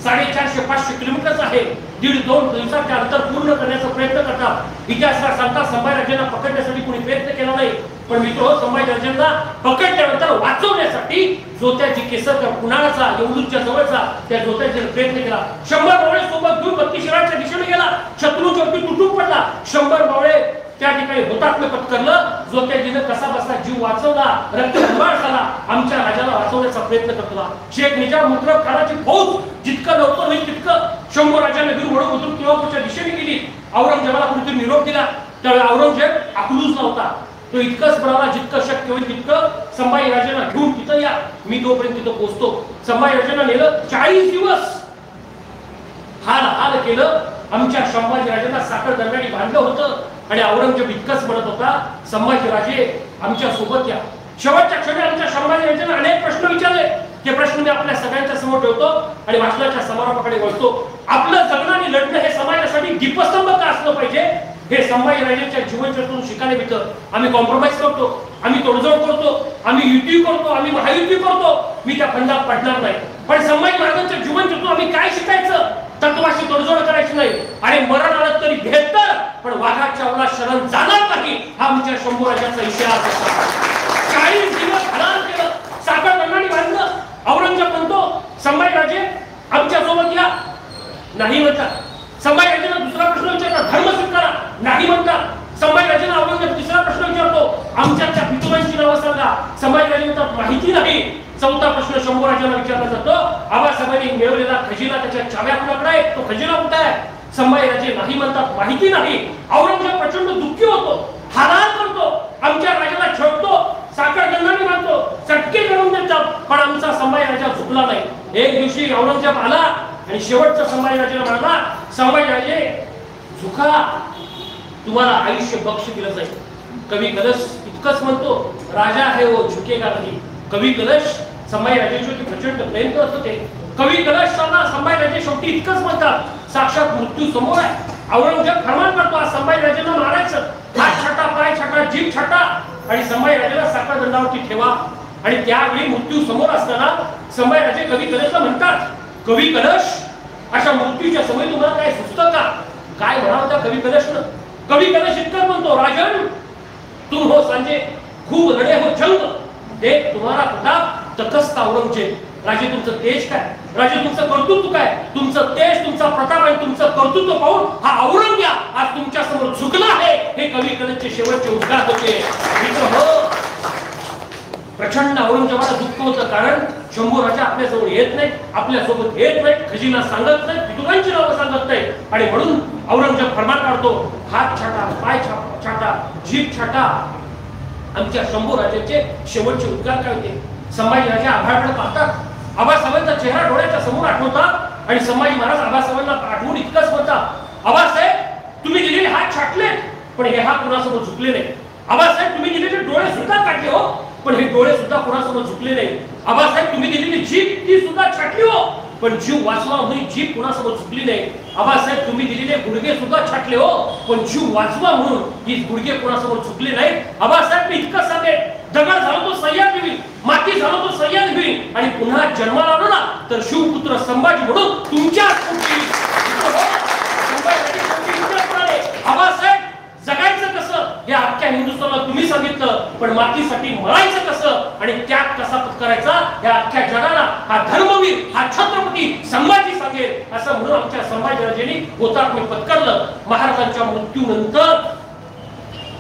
450-500 किलोमीटरच आहे. 1.5-2 दिवसात ते अंतर पूर्ण करण्याचा प्रयत्न करतात. इतिहासकार सांगतात संभाजीराजांना पकडण्यासाठी कोणी प्रयत्न केला नाही, पण मित्र संभाजीराजांना पकडल्यानंतर वाचवण्यासाठी जोत्याची केसरकर पुण्याचा येवलूरच्या जवळचा त्या जोत्याचा प्रयत्न केला. 100 मावळे सोबत घेऊन 32 शिराच्या दिशेने गेला. शत्रूच्या वरती तुटून पडला. 100 मावळे त्या ठिकाणी हुतात्म्य पत्करलं, जो त्या जिने कसा बसला जीव वाचवला, रक्तबंबाळ झाला, आमच्या राजाला वाचवण्याचा प्रयत्न करतो. शेख निजाम मुत्रब खानाची फौज जितकं लवकर होईल तितकं शंभू राजाने वीर म्हणून उतरून किंवा दिशेने गेली. औरंगजेबाला कुठेतरी निरोप दिला, त्यावेळी औरंगजेब आक्रोश नव्हता, तो इतकंच म्हणाला जितकं शक्य होईल तितकं संभाजी राजांना घेऊन तिथं या, मी तोपर्यंत तिथं पोहोचतो. संभाजी राजांना नेलं, 40 दिवस हाल हाल केलं. आमच्या संभाजी राजांना साखर दरम्यानी बांधलं होतं आणि औरंगजेब इतकंच म्हणत होता, संभाजी राजे आमच्या सोबत या. शेवटच्या क्षणी आमच्या संभाजी राजांना अनेक प्रश्न विचारले. ते प्रश्न मी आपल्या सगळ्यांच्या समोर ठेवतो आणि भाषणाच्या समारोपाकडे वळतो. आपलं जगणं आणि लढणं हे समाजासाठी दीपस्तंभ का असलं पाहिजे हे संभाजी राजांच्या जीवनचरित्रातून शिकायला मिळतं. आम्ही कॉम्प्रोमाइज करतो, आम्ही तोडजोड करतो, आम्ही युती करतो, आम्ही महायुती करतो, मी त्या फंदात पडणार नाही. पण संभाजी महाराजांच्या जीवनचरित्रातून आम्ही काय शिकायचं? तत्वाशी तोडजोड करायची नाही आणि मरण आलं तरी बेहतर, पण वाघाच्या उन्हात शरण जाणार नाही, हा आमच्या शंभू राजांचा इतिहास होता. 40 दिवस हलाल केलं, साखर दरम्यानी बांधलं. औरंगजेब म्हणतो, संभाजी राजे आमच्या सोबत या, नाही म्हणतात. संभाजी राजांना दुसरा प्रश्न विचारला, धर्म स्वीकारा, नाही म्हणतात. संभाजी राजांना औरंगजेब तिसरा प्रश्न विचारतो, आमच्या पितृवांची नावं सांगा. संभाजी राजे म्हणतात माहिती नाही. चौथा प्रश्न शंभू राजांना विचारला जातो, आबासाहेबांनी मिळवलेला खजिना त्याच्या चाव्या कुणाकडे आहे, तो खजिना कुठे आहे? संभाजी राजे नाही म्हणतात, माहिती नाही. औरंगजेब प्रचंड दुःखी होतो, हालाल करतो, आमच्या राजाला छळतो, साखर गंधाने मारतो, चटके करून देतात, पण आमचा संभाजी राजा झुकला नाही. एक दिवशी औरंगजेब आला आणि शेवटचा संभाजी राजाला म्हणाला, संभाजी राजे झुका, तुम्हाला आयुष्य बक्षी दिलं जाईल. कवी कलश इतकंच म्हणतो, राजा है वो झुकेगा नहीं. कवी कलश संभाजी राजांची प्रचंड प्रेम करत होते. कवी कलश संभाजी राजे शेवटी इतकंच म्हणतात, साक्षात मृत्यू समोर आहे. औरंगजेब फरमान करतो, आज संभाजी राजांना मारायचं, हात छाटा, पाय छाटा, जीभ छाटा आणि संभाजी राजाला साखर दंडावरती ठेवा. आणि त्यावेळी मृत्यू समोर असताना संभाजी राजे कवी कलशला म्हणतात, कवी कलश अशा मृत्यूच्या समय तुम्हाला काय सुचतं का? काय म्हणावं त्या कवी कलशनं? कवी कलश इतकं म्हणतो, राजन तुम हो सांजे खूप लढे हो जंग, देख तुम्हारा प्रताप तकस्ता औरंगजेब. राजे तुमचं तेज काय, राजे तुमचं कर्तृत्व काय, तुमचं तेज, तुमचा प्रताप आणि तुमचं कर्तृत्व पाहून हा औरंगजेब आज तुमच्या समोर झुकला आहे. हे कवी कलशचे शेवटचे उद्गार होते. प्रचंड औरंगजेबाला दुःख होतं, कारण शंभू राजा आपल्या जवळ येत नाही, आपल्या सोबत येत नाही, खजिना सांगत नाही, पितुरांची नावं सांगत नाही. आणि म्हणून औरंगजेब फरमान काढतो, हात छाटा, पाय छाटा, जीभ छाटा. आमच्या शंभू राजाचे शेवटचे उद्गार काय होते? संभाजी राजे आभाळाकडे पाहतात, आबासाहेबांचा चेहरा डोळ्याच्या समोर आठवतात आणि संभाजी महाराज आबासाहेबांना आठवून इतकंच म्हणतात, आबासाहेब तुम्ही दिलेले हात छाटले, पण हे हात कुणासमोर झुकले नाही. आबासाहेब तुम्ही दिलेले डोळे सुद्धा काढले हो, पण हे डोळे सुद्धा कुणासमोर झुकले नाही. आबासाहेब तुम्ही दिलेली जीभ ती सुद्धा छाटली हो, पण जीव वाचवा म्हणून जीभ कुणासमोर झुकली नाही. आबासाहेब तुम्ही दिलेले गुडघे सुद्धा छाटले हो, पण जीव वाचवा म्हणून ही गुडघे कुणासमोर झुकले नाही. आबासाहेब मी इतकं सांगेन, दगड झालो तो सह्याद्री होईल, माती झालो तो सह्याद्री होईल आणि पुन्हा जन्माला आलो ना तर शिवपुत्र संभाजी म्हणून तुमच्या आबासाहेब जगायचं कसं हे अख्ख्या हिंदुस्थानाला तुम्ही सांगितलं, पण मातीसाठी मरायचं कसं आणि त्याग कसा पत्करायचा या अख्ख्या जगाला हा धर्मवीर, हा छत्रपती संभाजी सांगेल. असं म्हणून आमच्या संभाजी राजांनी हुतात्म्य पत्करलं. महाराजांच्या मृत्यूनंतर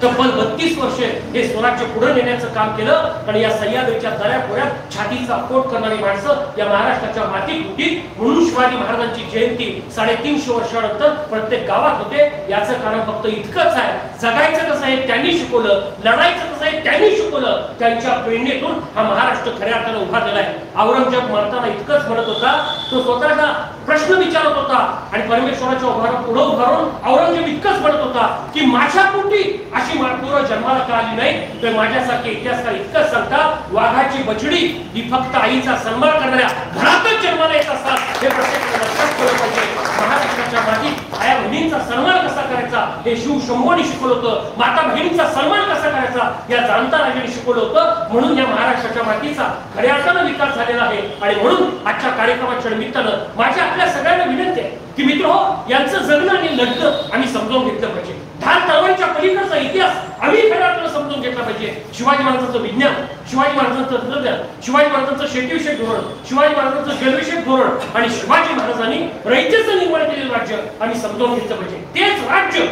तब्बल 32 वर्षे हे स्वराज्य पुढे नेण्याचं काम केलं आणि या सह्याद्रीच्या दऱ्याखोऱ्यात छातीचा पोट करणारी माणसं या महाराष्ट्राच्या मातीत होती. म्हणून शिवाजी महाराजांची जयंती 350 वर्षानंतर प्रत्येक गावात होते. याचं कारण फक्त इतकंच आहे, जगायचं कसं आहे त्यांनी शिकवलं, लढायचं कसं आहे त्यांनी शिकवलं. त्यांच्या प्रेरणेतून हा महाराष्ट्र खऱ्या अर्थाने उभा झालाय. औरंगजेब मरताना इतकंच म्हणत होता, तो स्वतःला प्रश्न विचारत होता आणि परमेश्वराच्या पुढे उभारून औरंगजेब इतकंच म्हणत होता की माझ्या पोटी अशी मातूर जन्माला का आली नाही. तर माझ्यासारखे इतिहासकार इतकंच सांगतात, वाघाची बछडी ही फक्त आईचा सन्मान करणाऱ्या घरातच जन्माला येत असतात. हे प्रत्येक लक्षात ठेवलं पाहिजे. महाराष्ट्राच्या मातीत आया बहिणींचा सन्मान कसा करायचा हे शिव शंभूने शिकवलं होतं. माता बहिणींचा सन्मान कसा करायचा या जाणता राजांनी शिकवलं होतं. म्हणून या महाराष्ट्राच्या मातीचा खऱ्या अर्थानं विकास झालेला आहे. आणि म्हणून आजच्या कार्यक्रमाच्या निमित्तानं माझी आपल्या सगळ्यांना विनंती आहे की मित्रहो, यांचं जगणं आणि लढणं आम्ही समजावून घेतलं पाहिजे. धार तलवारीच्या पलीकडचा इतिहास आम्ही खऱ्या अर्थानं समजून घेतला पाहिजे. शिवाजी महाराजांचं विज्ञान, शिवाजी महाराजांचं तंत्रज्ञान, शिवाजी महाराजांचं शेतीविषयक धोरण, शिवाजी महाराजांचं जलविषयक धोरण आणि शिवाजी महाराजांनी रयतेचं निर्माण केलेलं राज्य आम्ही समजावून घेतलं पाहिजे. तेच राज्य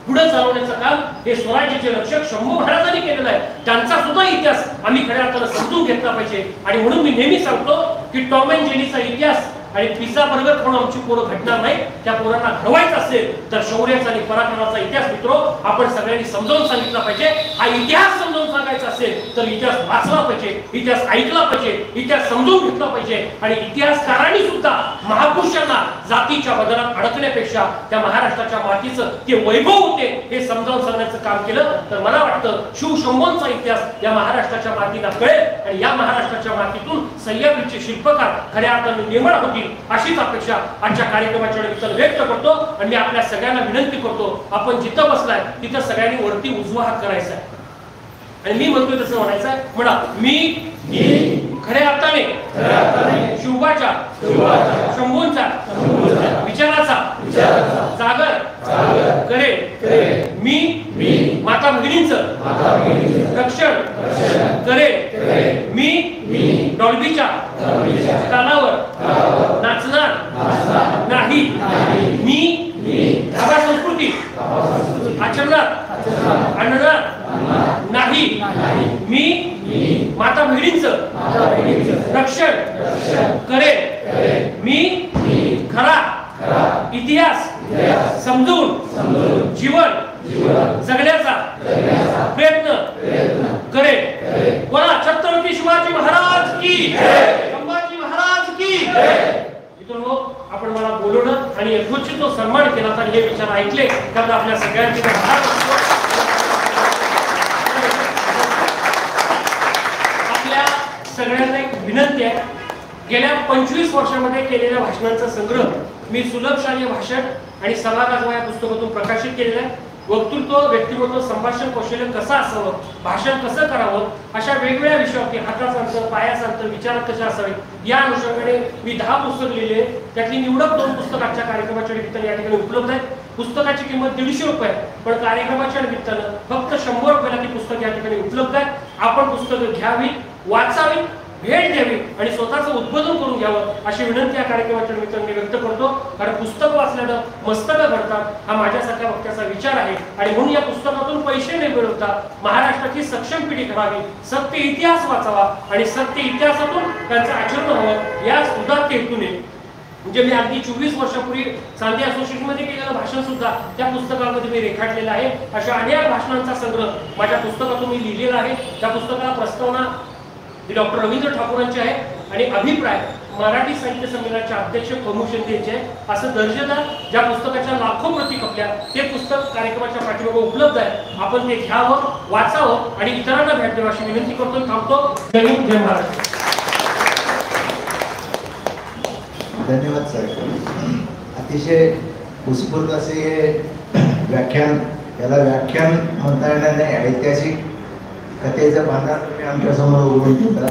पुढे चालवण्याचं काम हे स्वराज्याचे रक्षक शंभू महाराजांनी केलेलं आहे. त्यांचा सुद्धा इतिहास आम्ही खऱ्या अर्थानं समजून घेतला पाहिजे. आणि म्हणून मी नेहमी सांगतो की टॉम अँड जेरीचा इतिहास आणि पिझ्झा बर्गर खाऊन आमची पोरं घडणार नाही. त्या पोरांना घडवायचं असेल तर शौर्याचा आणि पराक्रमाचा इतिहास मित्रो आपण सगळ्यांनी समजावून सांगितला पाहिजे. हा इतिहास समजावून सांगायचा असेल तर इतिहास वाचला पाहिजे, इतिहास ऐकला पाहिजे, इतिहास समजून घेतला पाहिजे. आणि इतिहासकारांनी सुद्धा महापुरुषांना जातीच्या बदलात अडकण्यापेक्षा त्या महाराष्ट्राच्या मातीचं ते वैभव होते हे समजावून सांगण्याचं काम केलं तर मला वाटतं शिवशंभोंचा इतिहास या महाराष्ट्राच्या मातीला कळेल आणि या महाराष्ट्राच्या मातीतून सह्याद्रीचे शिल्पकार खऱ्या अर्थाने निर्माण होतील अशीच अपेक्षा आजच्या कार्यक्रमाच्या निमित्तानं व्यक्त करतो. आणि मी आपल्या सगळ्यांना विनंती करतो, आपण जिथं बसलाय तिथं सगळ्यांनी वरती उजवा हात करायचा आहे आणि मी म्हणतोय तसं म्हणायचं आहे. म्हणा, मी खऱ्या अर्थाने शिवबाच्या शंभूंचा विचाराचा जागर करेल. मी माता भगिनींचं रक्षण करेल. मी डॉल्बीच्या तालावर नाचणार नाही. मी धाबा संस्कृती आचरणात आणणार नाही. मी माता भगिनींचं रक्षण करेल. मी खरा इतिहास समजून जीवन जगण्याचा प्रयत्न करेल. कोणा छत्रपती शिवाजी महाराज की, संभाजी महाराज की. मित्रांनो, आपण मला बोलवलं आणि यथोचित तो सन्मान केला तर हे विचार ऐकले कारण आपल्या सगळ्यांची आपल्या सगळ्यांना एक विनंती आहे. गेल्या 25 वर्षामध्ये केलेल्या भाषणांचा संग्रह मी सुलभ शालेय भाषण आणि सभा गाजवा या पुस्तकातून प्रकाशित केलेला आहे. वक्तृत्व, व्यक्तिमत्व, संभाषण कौशल्य कसं असावं, भाषण कसं करावं अशा वेगवेगळ्या विषयावरती हाताचं अंतर, पायाचं अंतर, विचार कसे असावे या अनुषंगाने मी 10 पुस्तक लिहिले. त्यातली निवडक 2 पुस्तक आजच्या कार्यक्रमाच्या निमित्ताने या ठिकाणी उपलब्ध आहेत. पुस्तकाची किंमत 150 रुपये पण कार्यक्रमाच्या निमित्तानं फक्त 100 रुपयाला ती पुस्तक या ठिकाणी उपलब्ध आहे. आपण पुस्तकं घ्यावी, वाचावी, भेट द्यावी आणि स्वतःचं उद्बोधन करून घ्यावं अशी विनंती या कार्यक्रमाच्या निमित्ताने व्यक्त करतो. कारण पुस्तक वाचल्यानं मस्तकं घडतात हा माझ्यासारख्या वक्त्याचा विचार आहे. आणि म्हणून या पुस्तकातून पैसे न मिळवता महाराष्ट्राची सक्षम पिढी करावी, सत्य इतिहास वाचावा आणि सत्य इतिहासातून त्यांचं आचरण व्हावं या उदात्त हेतूने म्हणजे मी अगदी 24 वर्षापूर्वी चांदी असोसिएशन मध्ये केलेलं भाषण सुद्धा त्या पुस्तकामध्ये मी रेखाटलेलं आहे. अशा अनेक भाषणांचा संग्रह माझ्या पुस्तकातून मी लिहिलेला आहे. त्या पुस्तकाला प्रस्तावना डॉक्टर रवींद्र ठाकूरांचे आहे आणि अभिप्राय मराठी साहित्य संमेलनाचे अध्यक्ष प्रमोद शिंदे यांचे आहे. असं दर्जेदार ज्या पुस्तकाच्या लाखो प्रती खपल्या ते पुस्तक कार्यक्रमाच्या पाठीमागे उपलब्ध आहे. आपण ते घ्यावं, वाचावं आणि इतरांना भेट द्यावी अशी विनंती करतो. थांबतो. जय हिंद, जय महाराष्ट्र. धन्यवाद सर. अतिशय उत्स्फूर्त असे हे व्याख्यान, याला व्याख्यान म्हणता येणार नाही, ऐतिहासिक कथेचं भांडार तुम्ही आमच्या समोर उघडून ठेवला.